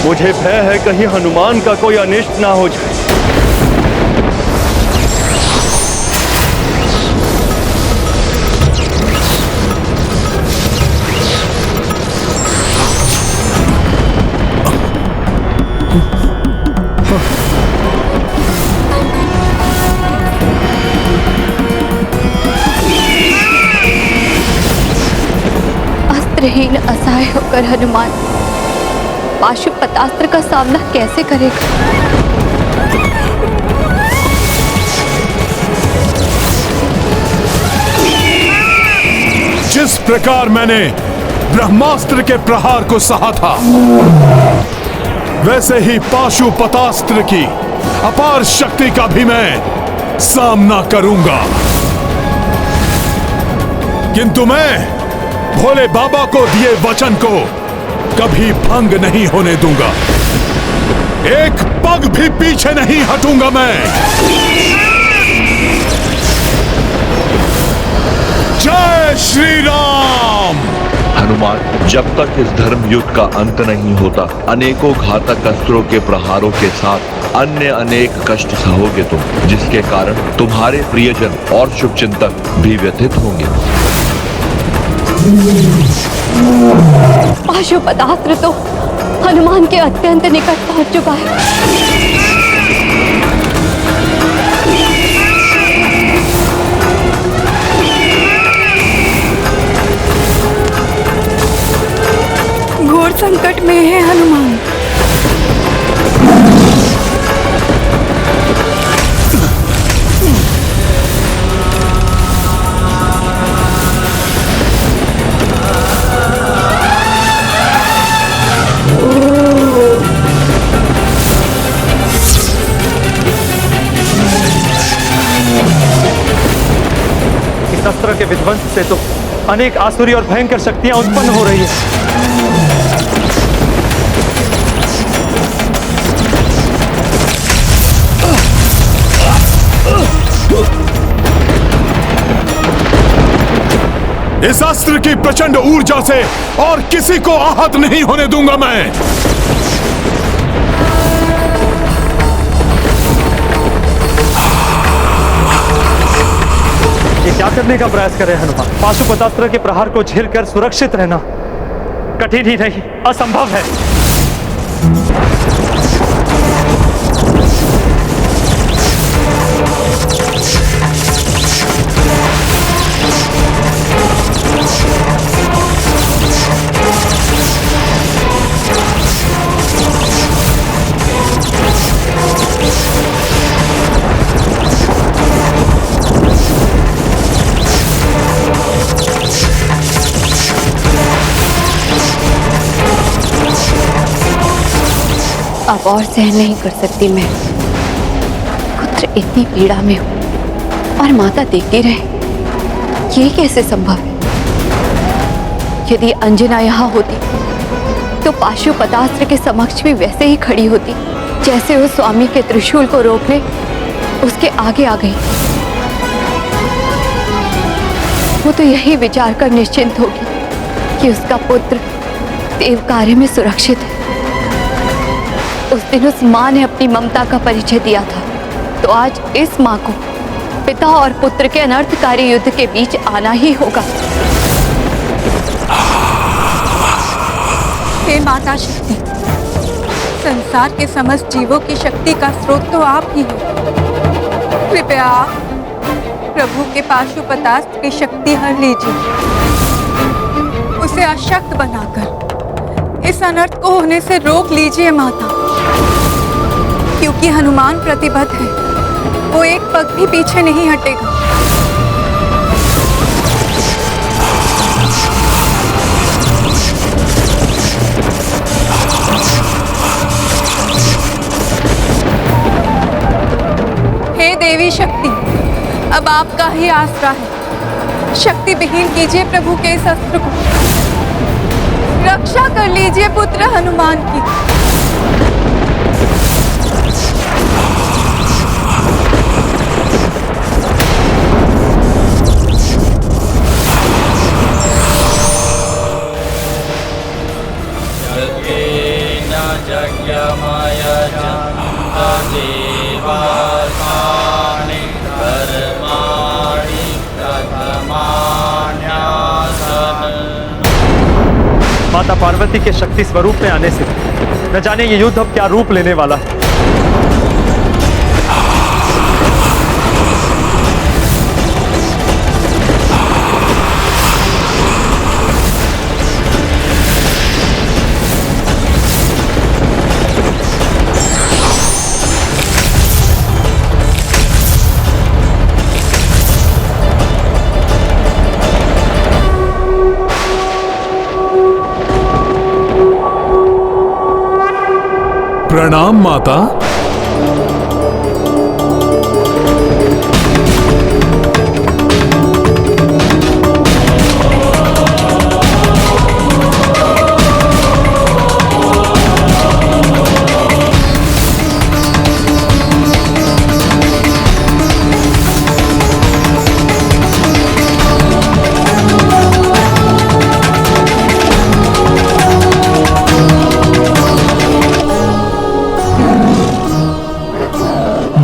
मुझे भय है कहीं हनुमान का कोई अनिष्ट ना हो जाए। अस्त्रहीन असहाय होकर हनुमान पाशुपतास्त्र का सामना कैसे करेगा? जिस प्रकार मैंने ब्रह्मास्त्र के प्रहार को सहा था, वैसे ही पाशुपतास्त्र की अपार शक्ति का भी मैं सामना करूंगा, किंतु मैं भोले बाबा को दिए वचन को कभी भंग नहीं होने दूंगा। एक पग भी पीछे नहीं हटूंगा मैं। जय श्री राम। हनुमान, जब तक इस धर्म युद्ध का अंत नहीं होता, अनेकों घातक अस्त्रों के प्रहारों के साथ अन्य अनेक कष्ट सहोगे तुम, जिसके कारण तुम्हारे प्रियजन और शुभचिंतक भी व्यथित होंगे। पाशुपतास्त्र तो हनुमान के अत्यंत निकट पहुंच चुका है। संकट में है हनुमान। इस अस्त्र के विध्वंस से तो अनेक आसुरी और भयंकर शक्तियां उत्पन्न हो रही है। इस अस्त्र की प्रचंड ऊर्जा से और किसी को आहत नहीं होने दूंगा मैं। ये क्या करने का प्रयास कर रहे हैं हनुमान? पाशुपतास्त्र के प्रहार को झेलकर सुरक्षित रहना कठिन ही नहीं, असंभव है। अब और सहन नहीं कर सकती मैं। पुत्र इतनी पीड़ा में हूं और माता देखती रहे, ये कैसे संभव है? यदि अंजना यहाँ होती तो पाशुपतास्त्र के समक्ष भी वैसे ही खड़ी होती जैसे वो स्वामी के त्रिशूल को रोकने उसके आगे आ गई। वो तो यही विचार कर निश्चिंत होगी कि उसका पुत्र देवकार्य में सुरक्षित है। उस दिन उस माँ ने अपनी ममता का परिचय दिया था, तो आज इस माँ को पिता और पुत्र के अनर्थकारी युद्ध के बीच आना ही होगा। हे माता शक्ति, संसार के समस्त जीवों की शक्ति का स्रोत तो आप ही हो। कृपया आप प्रभु के पाशुपतास्त्र की शक्ति हर लीजिए, उसे अशक्त बनाकर इस अनर्थ को होने से रोक लीजिए माता। क्योंकि हनुमान प्रतिबद्ध है, वो एक पग भी पीछे नहीं हटेगा। हे देवी शक्ति, अब आपका ही आसरा है। शक्ति विहीन कीजिए प्रभु के इस अस्त्र को, रक्षा कर लीजिए पुत्र हनुमान की। माता पार्वती के शक्ति स्वरूप में आने से न जाने ये युद्ध अब क्या रूप लेने वाला है। प्रणाम माता।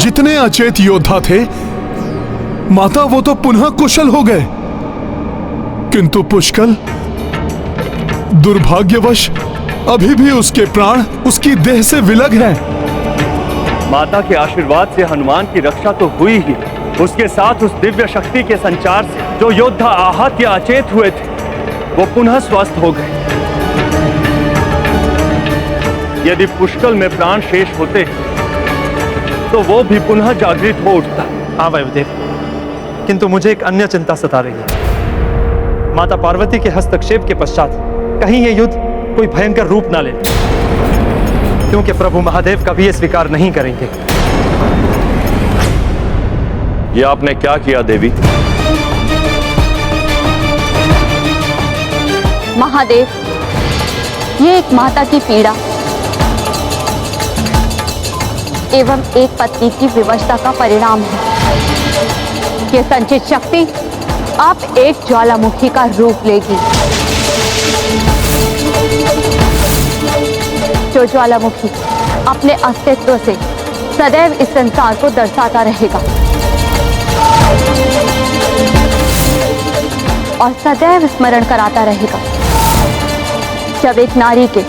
जितने अचेत योद्धा थे माता, वो तो पुनः कुशल हो गए, किंतु पुष्कल दुर्भाग्यवश अभी भी उसके प्राण उसकी देह से विलग हैं। माता के आशीर्वाद से हनुमान की रक्षा तो हुई ही, उसके साथ उस दिव्य शक्ति के संचार से जो योद्धा आहत या अचेत हुए थे वो पुनः स्वस्थ हो गए। यदि पुष्कल में प्राण शेष होते तो वो भी पुनः जागृत हो उठता। हाँ वायुदेव, किंतु मुझे एक अन्य चिंता सता रही है। माता पार्वती के हस्तक्षेप के पश्चात कहीं ये युद्ध कोई भयंकर रूप ना ले, क्योंकि प्रभु महादेव कभी ये स्वीकार नहीं करेंगे। ये आपने क्या किया देवी? महादेव, ये एक माता की पीड़ा एवं एक पत्नी की विवशता का परिणाम है। ये संचित शक्ति आप एक ज्वालामुखी का रूप लेगी, जो ज्वालामुखी अपने अस्तित्व से सदैव इस संसार को दर्शाता रहेगा और सदैव स्मरण कराता रहेगा जब एक नारी के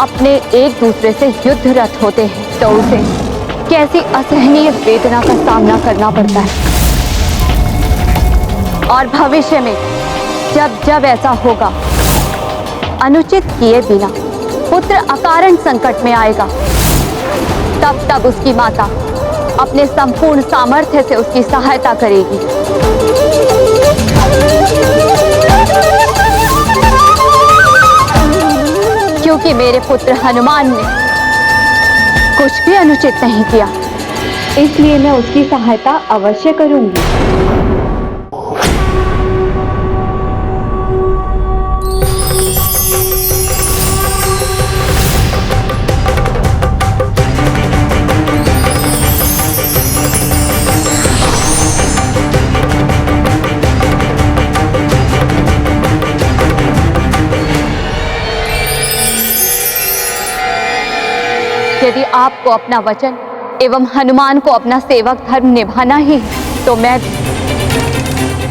अपने एक दूसरे से युद्धरत होते हैं तो उसे कैसी असहनीय वेदना का सामना करना पड़ता है। और भविष्य में जब जब ऐसा होगा, अनुचित किए बिना पुत्र अकारण संकट में आएगा, तब तब उसकी माता अपने संपूर्ण सामर्थ्य से उसकी सहायता करेगी। क्योंकि मेरे पुत्र हनुमान ने कुछ भी अनुचित नहीं किया, इसलिए मैं उसकी सहायता अवश्य करूंगी। यदि आपको अपना वचन एवं हनुमान को अपना सेवक धर्म निभाना ही है, तो मैं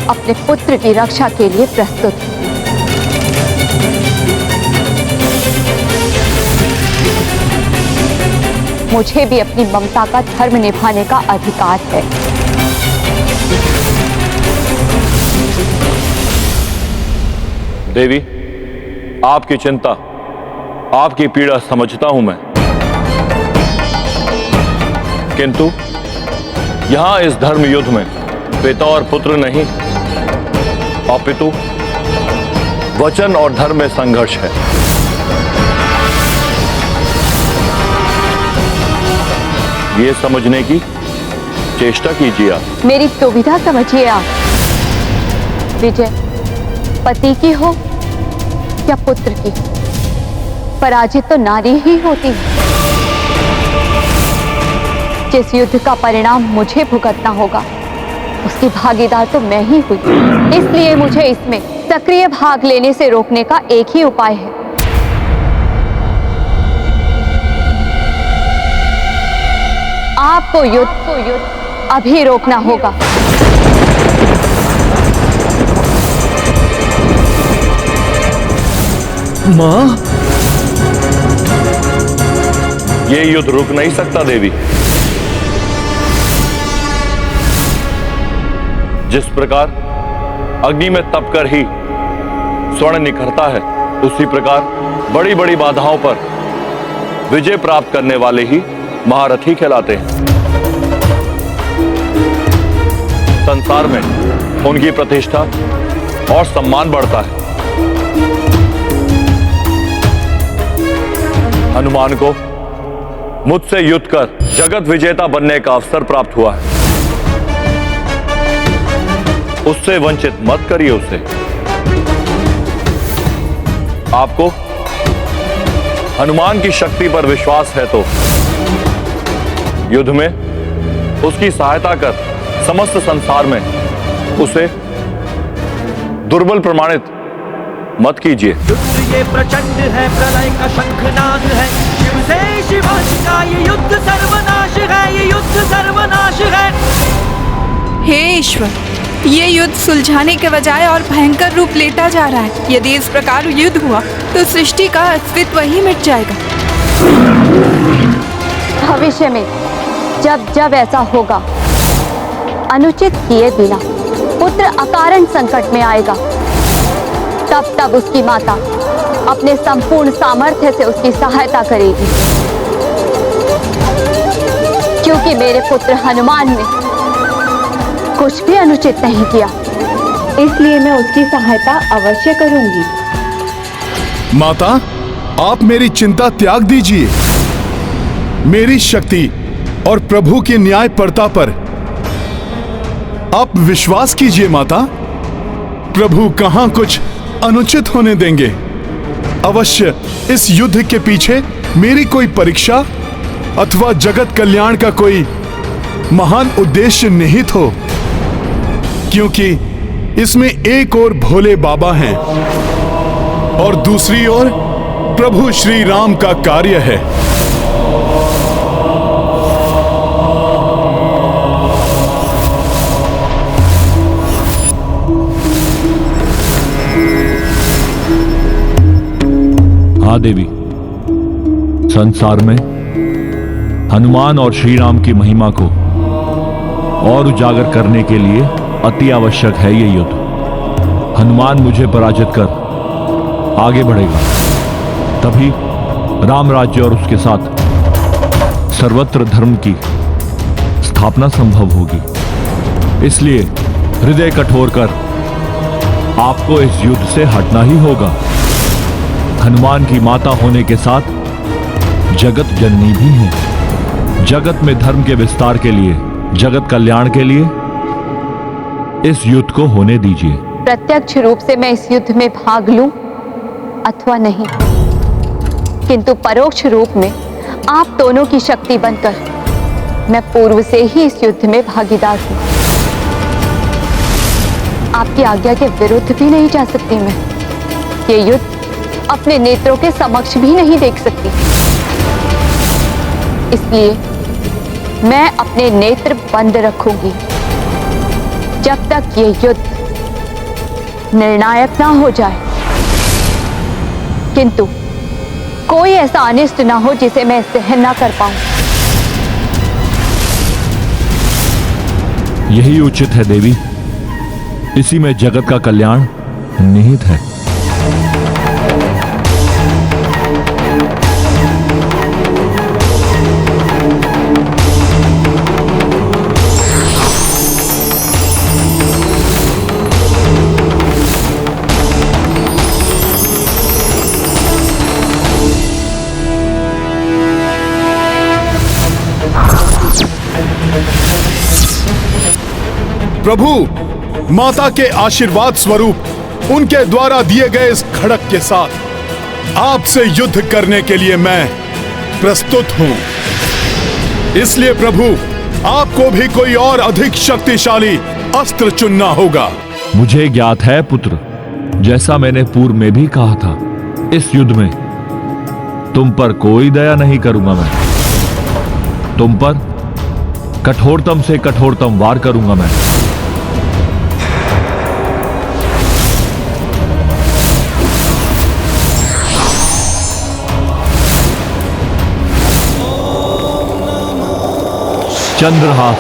अपने पुत्र की रक्षा के लिए प्रस्तुत हूं। मुझे भी अपनी ममता का धर्म निभाने का अधिकार है। देवी, आपकी चिंता, आपकी पीड़ा समझता हूं मैं, किंतु यहां इस धर्म युद्ध में पिता और पुत्र नहीं, अपितु वचन और धर्म में संघर्ष है। ये समझने की चेष्टा कीजिए आप। मेरी दुविधा समझिए आप। विजय पति की हो या पुत्र की, पराजित तो नारी ही होती है। जिस युद्ध का परिणाम मुझे भुगतना होगा, उसकी भागीदार तो मैं ही हुई। इसलिए मुझे इसमें सक्रिय भाग लेने से रोकने का एक ही उपाय है। आपको युद्ध अभी रोकना होगा। मां, ये युद्ध रुक नहीं सकता देवी। जिस प्रकार अग्नि में तप कर ही स्वर्ण निखरता है, उसी प्रकार बड़ी बड़ी बाधाओं पर विजय प्राप्त करने वाले ही महारथी कहलाते हैं। संसार में उनकी प्रतिष्ठा और सम्मान बढ़ता है। हनुमान को मुझसे युद्ध कर जगत विजेता बनने का अवसर प्राप्त हुआ है। उससे वंचित मत करिए उसे। आपको हनुमान की शक्ति पर विश्वास है तो युद्ध में उसकी सहायता कर समस्त संसार में उसे दुर्बल प्रमाणित मत कीजिए। युद्ध ये प्रचंड है, प्रलय का शंखनाद है, शिव से शिवांश का ये युद्ध सर्वनाश है, ये युद्ध सर्वनाश है। हे ईश्वर, ये युद्ध सुलझाने के बजाय और भयंकर रूप लेता जा रहा है। यदि इस प्रकार युद्ध हुआ तो सृष्टि का अस्तित्व ही मिट जाएगा। भविष्य में जब जब ऐसा होगा, अनुचित किए बिना पुत्र अकारण संकट में आएगा, तब तब उसकी माता अपने संपूर्ण सामर्थ्य से उसकी सहायता करेगी, क्योंकि मेरे पुत्र हनुमान ने कुछ भी अनुचित नहीं किया, इसलिए मैं उसकी सहायता अवश्य करूंगी। माता, आप मेरी चिंता त्याग दीजिए। मेरी शक्ति और प्रभु की न्यायपरता पर आप विश्वास कीजिए माता। प्रभु कहां कुछ अनुचित होने देंगे। अवश्य इस युद्ध के पीछे मेरी कोई परीक्षा अथवा जगत कल्याण का कोई महान उद्देश्य निहित हो, क्योंकि इसमें एक ओर भोले बाबा हैं और दूसरी ओर प्रभु श्री राम का कार्य है। हाँ देवी, संसार में हनुमान और श्री राम की महिमा को और उजागर करने के लिए अति आवश्यक है ये युद्ध। हनुमान मुझे पराजित कर आगे बढ़ेगा, तभी राम राज्य और उसके साथ सर्वत्र धर्म की स्थापना संभव होगी। इसलिए हृदय कठोर कर आपको इस युद्ध से हटना ही होगा। हनुमान की माता होने के साथ जगत जननी भी है। जगत में धर्म के विस्तार के लिए, जगत कल्याण के लिए इस युद्ध को होने दीजिए। प्रत्यक्ष रूप से मैं इस युद्ध में भाग लूं अथवा नहीं, किंतु परोक्ष रूप में आप दोनों की शक्ति बनकर मैं पूर्व से ही इस युद्ध में भागीदार हूं। आपकी आज्ञा के विरुद्ध भी नहीं जा सकती मैं। ये युद्ध अपने नेत्रों के समक्ष भी नहीं देख सकती, इसलिए मैं अपने नेत्र बंद रखूंगी जब तक ये युद्ध निर्णायक ना हो जाए। किंतु कोई ऐसा अनिष्ट ना हो जिसे मैं सहन ना कर पाऊं। यही उचित है देवी, इसी में जगत का कल्याण निहित है। प्रभु, माता के आशीर्वाद स्वरूप उनके द्वारा दिए गए इस खड़क के साथ आपसे युद्ध करने के लिए मैं प्रस्तुत हूं। इसलिए प्रभु, आपको भी कोई और अधिक शक्तिशाली अस्त्र चुनना होगा। मुझे ज्ञात है पुत्र, जैसा मैंने पूर्व में भी कहा था, इस युद्ध में तुम पर कोई दया नहीं करूंगा। मैं तुम पर कठोरतम से कठोरतम वार करूंगा। मैं चंद्रहास।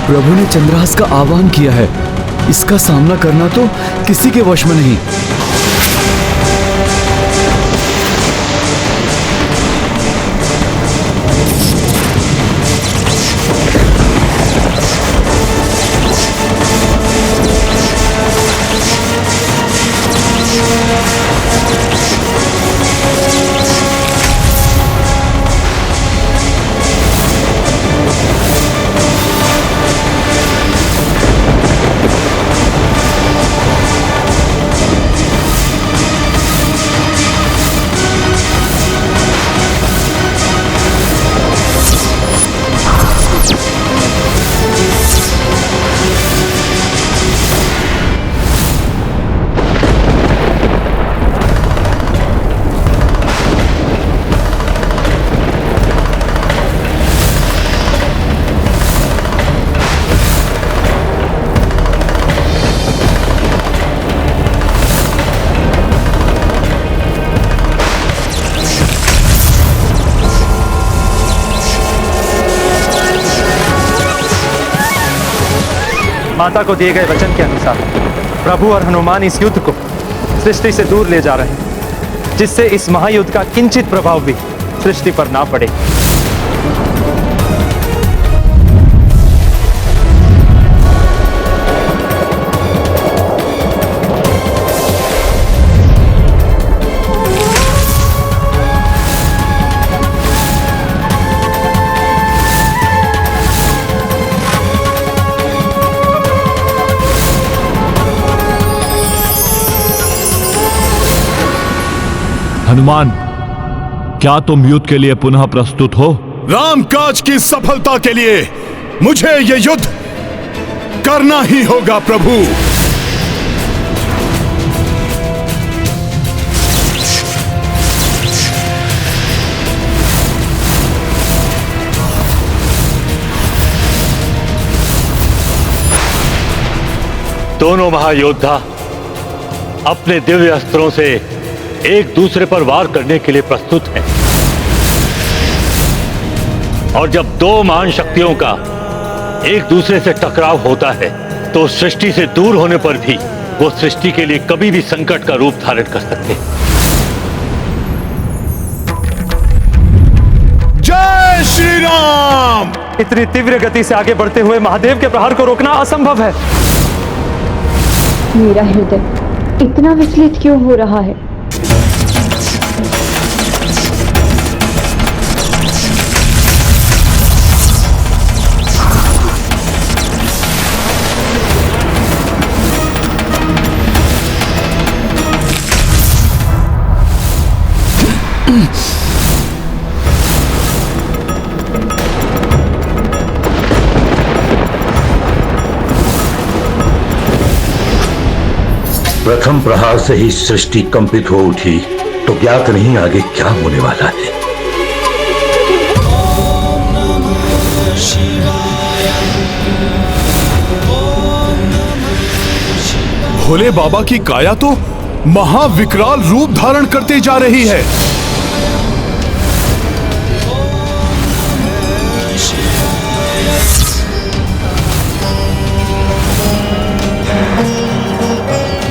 प्रभु ने चंद्रहास का आह्वान किया है, इसका सामना करना तो किसी के वश में नहीं। माता को दिए गए वचन के अनुसार प्रभु और हनुमान इस युद्ध को सृष्टि से दूर ले जा रहे हैं, जिससे इस महायुद्ध का किंचित प्रभाव भी सृष्टि पर ना पड़े। हनुमान, क्या तुम युद्ध के लिए पुनः प्रस्तुत हो? रामकाज की सफलता के लिए मुझे ये युद्ध करना ही होगा प्रभु। दोनों महायोद्धा अपने दिव्य अस्त्रों से एक दूसरे पर वार करने के लिए प्रस्तुत हैं। और जब दो महान शक्तियों का एक दूसरे से टकराव होता है तो सृष्टि से दूर होने पर भी वो सृष्टि के लिए कभी भी संकट का रूप धारण कर सकते हैं। जय श्री राम। इतनी तीव्र गति से आगे बढ़ते हुए महादेव के प्रहार को रोकना असंभव है। मेरा हृदय इतना विचलित क्यों हो रहा है? प्रथम प्रहार से ही सृष्टि कंपित हो उठी तो ज्ञात नहीं आगे क्या होने वाला है। भोले बाबा की काया तो महाविकराल रूप धारण करते जा रही है।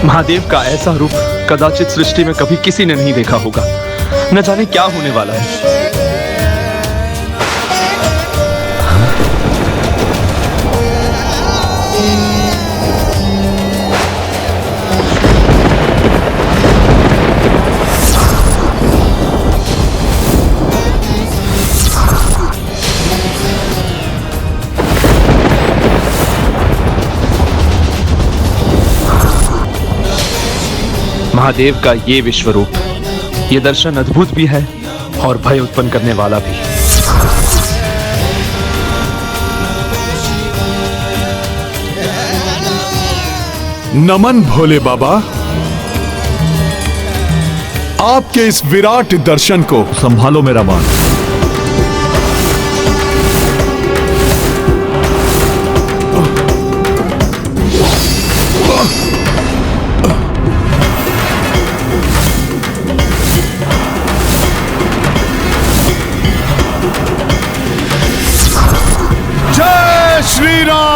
महादेव का ऐसा रूप कदाचित सृष्टि में कभी किसी ने नहीं देखा होगा। न जाने क्या होने वाला है। महादेव का ये विश्व रूप, ये दर्शन अद्भुत भी है और भय उत्पन्न करने वाला भी। नमन भोले बाबा, आपके इस विराट दर्शन को संभालो मेरा मान। श्री राम।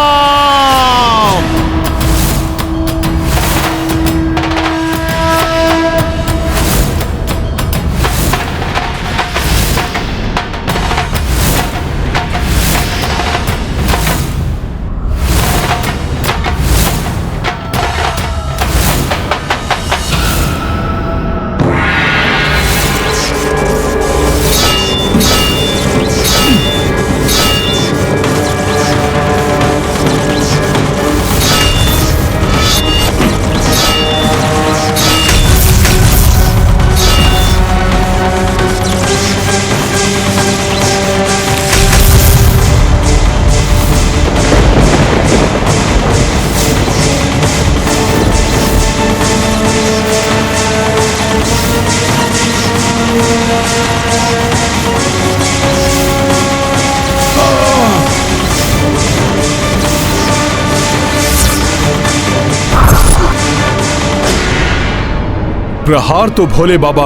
प्रहार तो भोले बाबा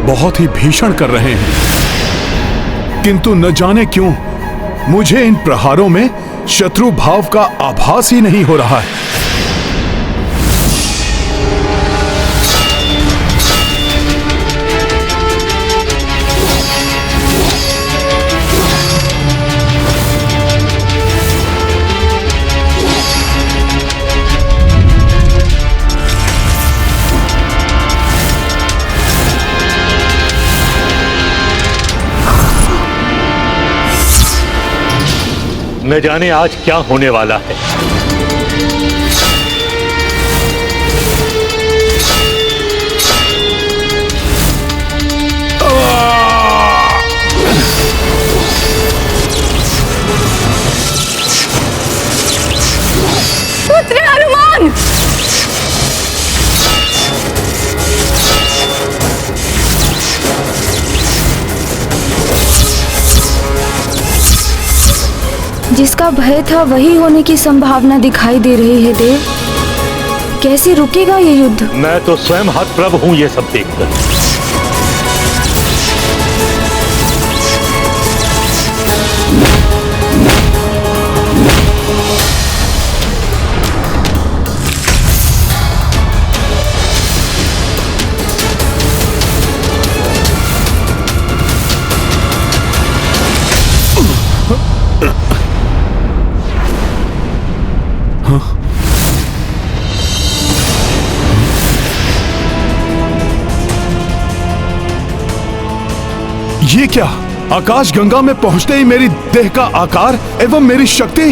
बहुत ही भीषण कर रहे हैं, किंतु न जाने क्यों मुझे इन प्रहारों में शत्रु भाव का आभास ही नहीं हो रहा है। न जाने आज क्या होने वाला है। पुत्र हनुमान! जिसका भय था वही होने की संभावना दिखाई दे रही है देव। कैसे रुकेगा ये युद्ध? मैं तो स्वयं हतप्रभ हूं ये सब देखकर। ये क्या? आकाश गंगा में पहुंचते ही मेरी देह का आकार एवं मेरी शक्ति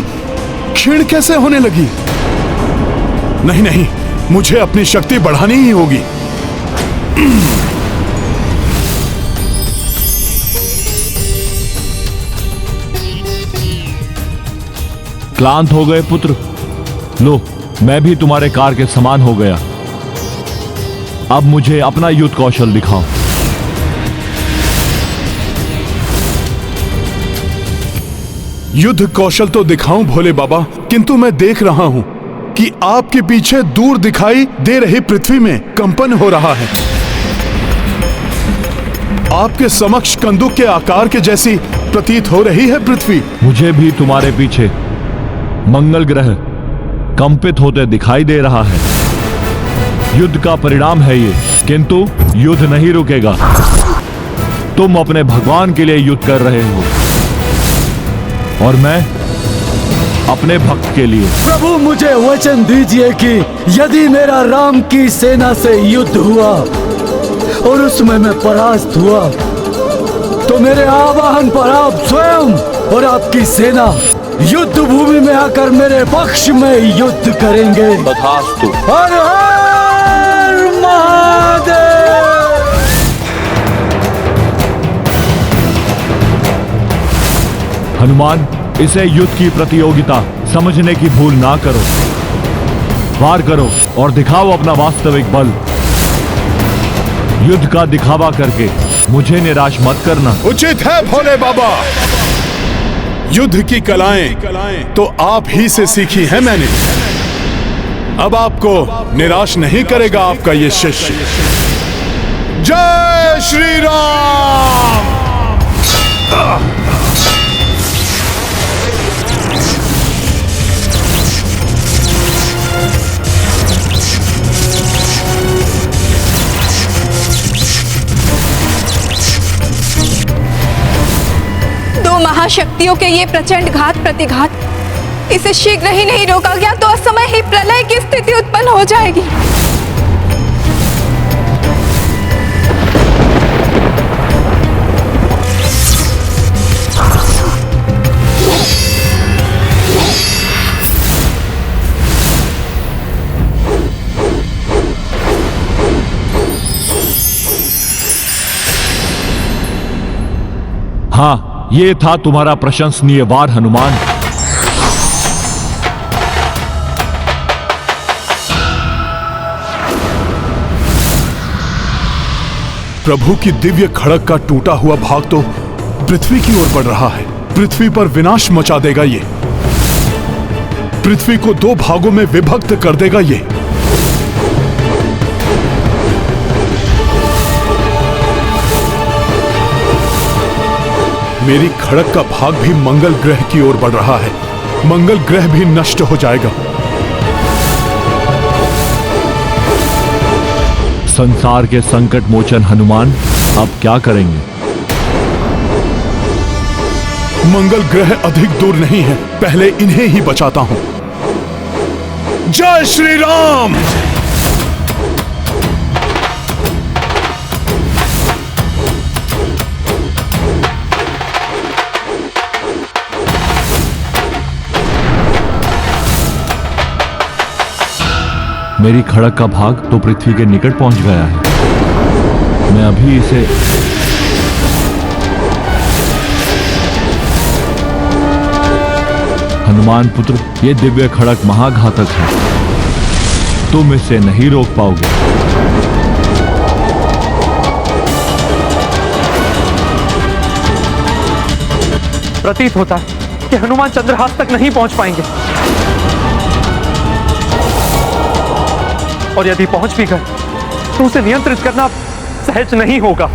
क्षीण कैसे होने लगी? नहीं नहीं, मुझे अपनी शक्ति बढ़ानी ही होगी। क्लांत हो गए पुत्र? लो, मैं भी तुम्हारे कार के समान हो गया। अब मुझे अपना युद्ध कौशल दिखाओ। युद्ध कौशल तो दिखाऊं भोले बाबा, किंतु मैं देख रहा हूं कि आपके पीछे दूर दिखाई दे रही पृथ्वी में कंपन हो रहा है। आपके समक्ष कंदुक के आकार के जैसी प्रतीत हो रही है पृथ्वी। मुझे भी तुम्हारे पीछे मंगल ग्रह कंपित होते दिखाई दे रहा है। युद्ध का परिणाम है ये, किंतु युद्ध नहीं रुकेगा। तुम अपने भगवान के लिए युद्ध कर रहे हो और मैं अपने भक्त के लिए। प्रभु, मुझे वचन दीजिए कि यदि मेरा राम की सेना से युद्ध हुआ और उसमें मैं परास्त हुआ तो मेरे आवाहन पर आप स्वयं और आपकी सेना युद्ध भूमि में आकर मेरे पक्ष में युद्ध करेंगे। तथास्तु। हर हर महादेव। हनुमान, इसे युद्ध की प्रतियोगिता समझने की भूल ना करो। वार करो और दिखाओ अपना वास्तविक बल। युद्ध का दिखावा करके मुझे निराश मत करना। उचित है भोले बाबा। युद्ध की कलाएं तो आप ही से सीखी है मैंने। अब आपको निराश नहीं करेगा आपका ये शिष्य। जय श्री राम। महाशक्तियों के ये प्रचंड घात प्रतिघात, इसे शीघ्र ही नहीं रोका गया तो असमय ही प्रलय की स्थिति उत्पन्न हो जाएगी। हाँ, ये था तुम्हारा प्रशंसनीय वार हनुमान। प्रभु की दिव्य खड़ग का टूटा हुआ भाग तो पृथ्वी की ओर बढ़ रहा है। पृथ्वी पर विनाश मचा देगा ये। पृथ्वी को दो भागों में विभक्त कर देगा ये। मेरी खड़ग का भाग भी मंगल ग्रह की ओर बढ़ रहा है। मंगल ग्रह भी नष्ट हो जाएगा। संसार के संकट मोचन हनुमान अब क्या करेंगे? मंगल ग्रह अधिक दूर नहीं है, पहले इन्हें ही बचाता हूं। जय श्री राम। मेरी खड़क का भाग तो पृथ्वी के निकट पहुंच गया है। मैं अभी इसे हनुमान पुत्र, ये दिव्य खड़क महाघातक है, तुम इसे नहीं रोक पाओगे। प्रतीत होता है कि हनुमान चंद्रहास तक नहीं पहुंच पाएंगे, और यदि पहुंच भी गए तो उसे नियंत्रित करना सहज नहीं होगा।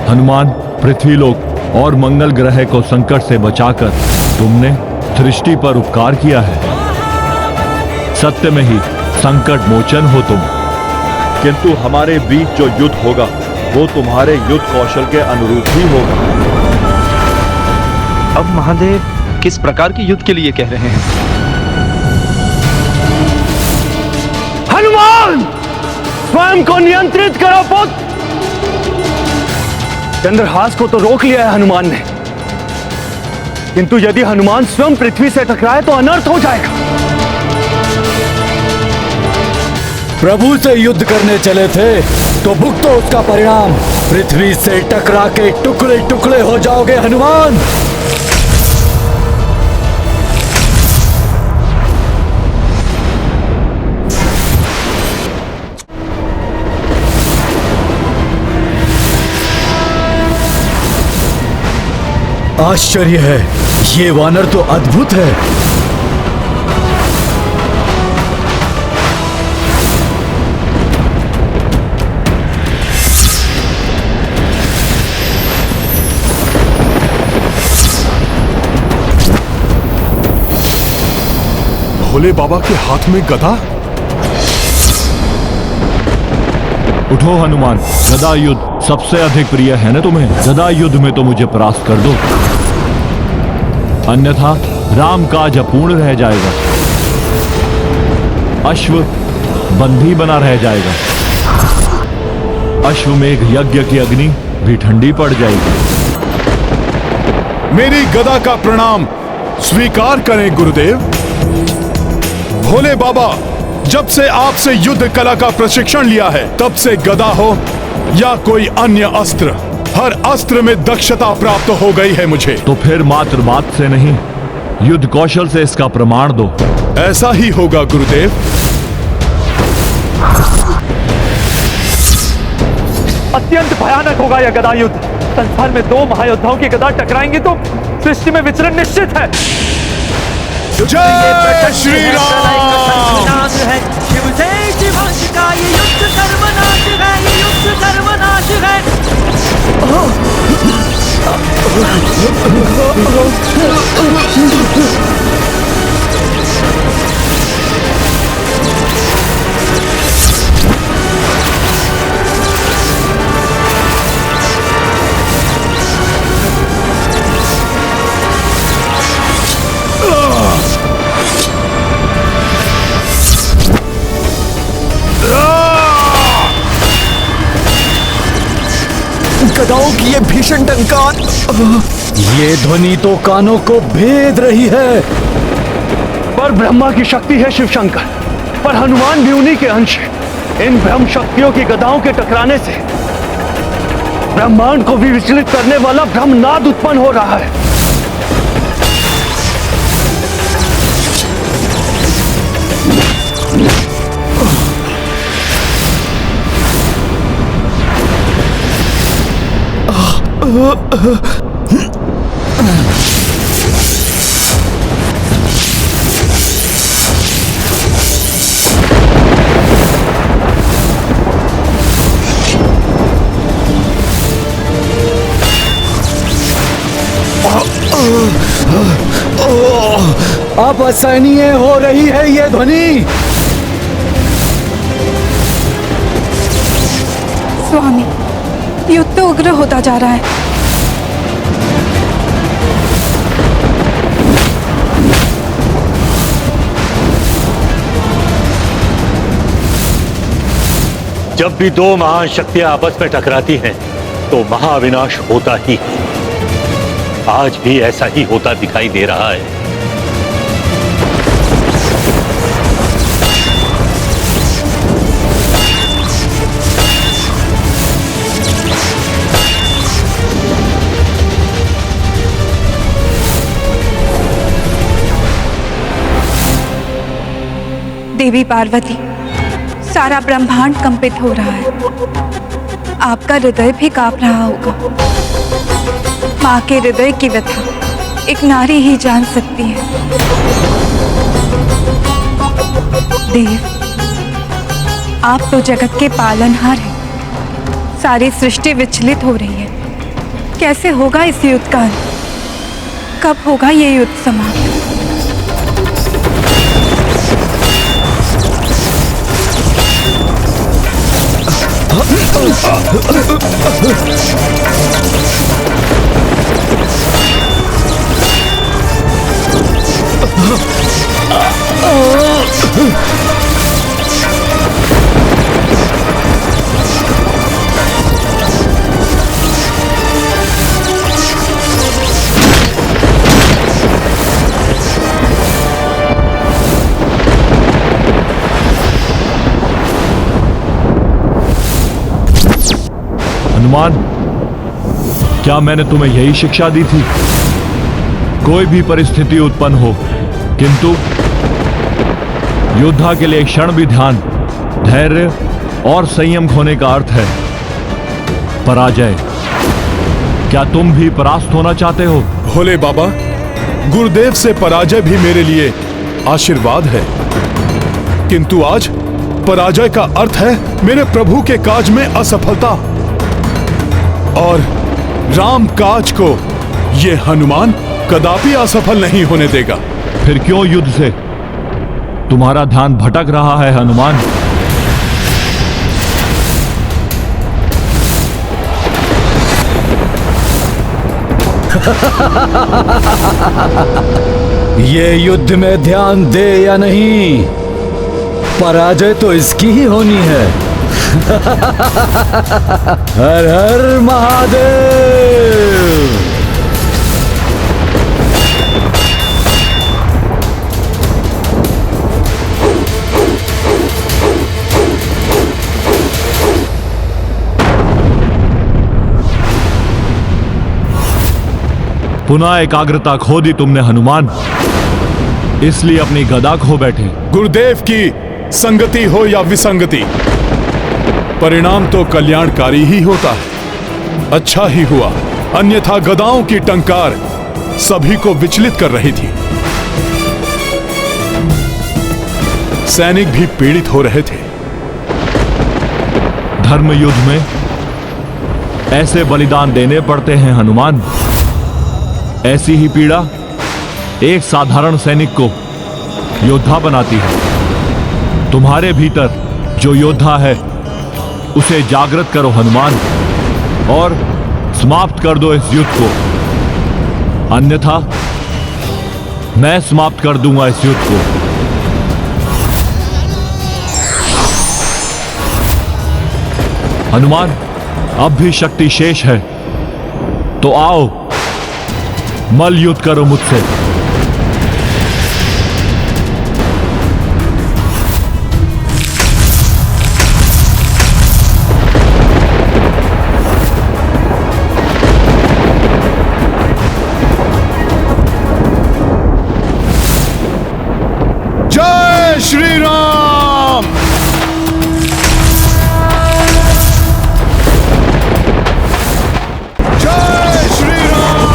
हनुमान, पृथ्वीलोक और मंगल ग्रह को संकट से बचाकर तुमने सृष्टि पर उपकार किया है। सत्य में ही संकट मोचन हो तुम, किंतु हमारे बीच जो युद्ध होगा वो तुम्हारे युद्ध कौशल के अनुरूप ही होगा। अब महादेव किस प्रकार के युद्ध के लिए कह रहे हैं? हनुमान, स्वयं को नियंत्रित करो पुत्र। चंद्रहास को तो रोक लिया है हनुमान ने, किंतु यदि हनुमान स्वयं पृथ्वी से टकराए तो अनर्थ हो जाएगा। प्रभु से युद्ध करने चले थे तो भुगतो उसका परिणाम। पृथ्वी से टकरा के टुकड़े टुकड़े हो जाओगे हनुमान। आश्चर्य है, ये वानर तो अद्भुत है। भोले बाबा के हाथ में गदा। उठो हनुमान, गदा युद्ध सबसे अधिक प्रिय है ना तुम्हें? गदा युद्ध में तो मुझे परास्त कर दो, अन्यथा राम काज अपूर्ण रह जाएगा, अश्व बंधी बना रह जाएगा, अश्वमेघ यज्ञ की अग्नि भी ठंडी पड़ जाएगी। मेरी गदा का प्रणाम स्वीकार करें गुरुदेव। भोले बाबा, जब से आपसे युद्ध कला का प्रशिक्षण लिया है तब से गदा हो या कोई अन्य अस्त्र, हर अस्त्र में दक्षता प्राप्त हो गई है मुझे। तो फिर मात्र बात से नहीं, युद्ध कौशल से इसका प्रमाण दो। ऐसा ही होगा गुरुदेव। अत्यंत भयानक होगा यह गदा युद्ध। संसार में दो महायोद्धाओं की गदा टकराएंगी तो सृष्टि में विचरण निश्चित है। जय श्री राम। शिव से शिवांश का ये युद्ध सर्वनाश है, ये युद्ध सर्वनाश है। गदाओं की ये भीषण टंकार, ये ध्वनि तो कानों को भेद रही है। पर ब्रह्मा की शक्ति है शिव शंकर, पर हनुमान भी उन्हीं के अंश है। इन ब्रह्म शक्तियों की गदाओं के टकराने से ब्रह्मांड को भी विचलित करने वाला ब्रह्मनाद उत्पन्न हो रहा है। अब असहनीय हो रही है ये ध्वनि। स्वामी, युद्ध तो उग्र होता जा रहा है। जब भी दो महान शक्तियां आपस में टकराती हैं तो महाविनाश होता ही है। आज भी ऐसा ही होता दिखाई दे रहा है। देवी पार्वती, सारा ब्रह्मांड कंपित हो रहा है। आपका हृदय भी कांप रहा होगा। माँ के हृदय की व्यथा एक नारी ही जान सकती है। देव, आप तो जगत के पालनहार हैं। सारी सृष्टि विचलित हो रही है। कैसे होगा इस युद्ध का अंत? कब होगा ये युद्ध समाप्त? हनुमान, क्या मैंने तुम्हें यही शिक्षा दी थी? कोई भी परिस्थिति उत्पन्न हो, किंतु योद्धा के लिए एक क्षण भी ध्यान, धैर्य और संयम खोने का अर्थ है पराजय। क्या तुम भी परास्त होना चाहते हो? भोले बाबा, गुरुदेव से पराजय भी मेरे लिए आशीर्वाद है, किंतु आज पराजय का अर्थ है मेरे प्रभु के काज में असफलता, और राम काज को ये हनुमान कदापि असफल नहीं होने देगा। फिर क्यों युद्ध से तुम्हारा ध्यान भटक रहा है हनुमान? ये युद्ध में ध्यान दे या नहीं, पराजय तो इसकी ही होनी है। हर हर महादेव। पुनः एकाग्रता खो दी तुमने हनुमान, इसलिए अपनी गदा खो बैठे। गुरुदेव की संगति हो या विसंगति, परिणाम तो कल्याणकारी ही होता है। अच्छा ही हुआ, अन्यथा गदाओं की टंकार सभी को विचलित कर रही थी। सैनिक भी पीड़ित हो रहे थे। धर्म युद्ध में ऐसे बलिदान देने पड़ते हैं हनुमान। ऐसी ही पीड़ा एक साधारण सैनिक को योद्धा बनाती है। तुम्हारे भीतर जो योद्धा है उसे जागृत करो हनुमान, और समाप्त कर दो इस युद्ध को, अन्यथा मैं समाप्त कर दूंगा इस युद्ध को। हनुमान, अब भी शक्ति शेष है तो आओ मल्ल युद्ध करो मुझसे। जय श्री राम। जय श्री राम।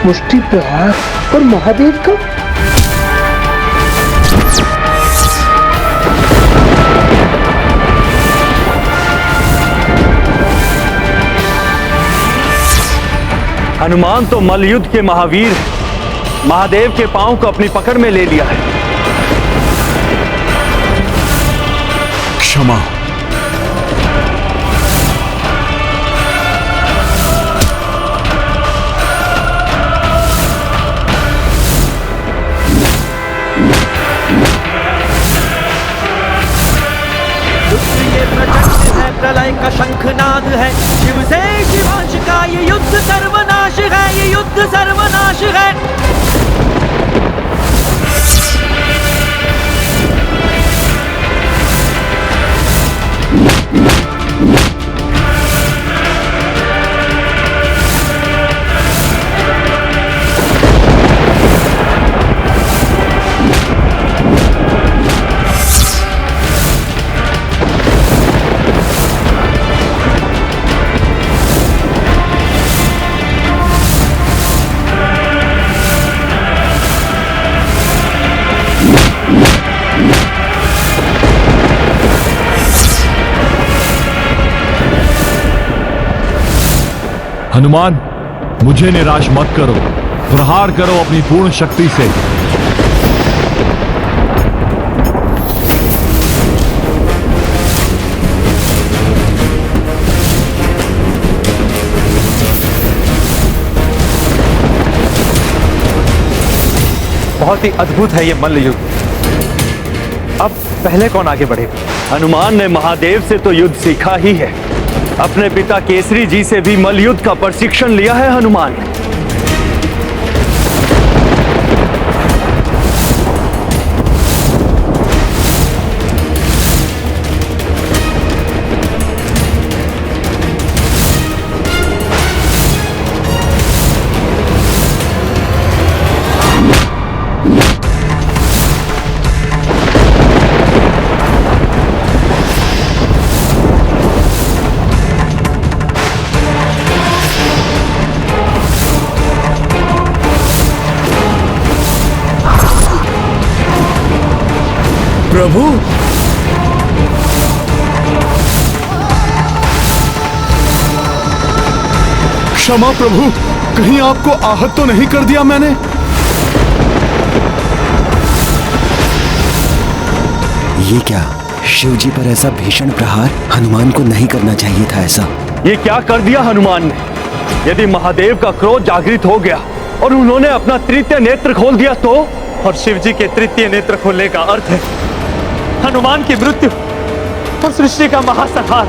मुष्टि प्रहार और महादेव का हनुमान तो मल्लयुद्ध के महावीर महादेव के पांव को अपनी पकड़ में ले लिया है। क्षमा। प्रलय का शंखनाद है, शिव से शिवांश का ये युद्ध सर्वनाश है, ये युद्ध सर्वनाश है। हनुमान, मुझे निराश मत करो, प्रहार करो अपनी पूर्ण शक्ति से। बहुत ही अद्भुत है ये मल्ल युद्ध। अब पहले कौन आगे बढ़ेगा? हनुमान ने महादेव से तो युद्ध सीखा ही है, अपने पिता केसरी जी से भी मल्ल युद्ध का प्रशिक्षण लिया है हनुमान ने। प्रभु, क्षमा प्रभु, कहीं आपको आहत तो नहीं कर दिया मैंने? ये क्या, शिव जी पर ऐसा भीषण प्रहार हनुमान को नहीं करना चाहिए था। ऐसा ये क्या कर दिया हनुमान ने? यदि महादेव का क्रोध जागृत हो गया और उन्होंने अपना तृतीय नेत्र खोल दिया तो? और शिव जी के तृतीय नेत्र खोलने का अर्थ है हनुमान की मृत्यु और सृष्टि का महासंहार।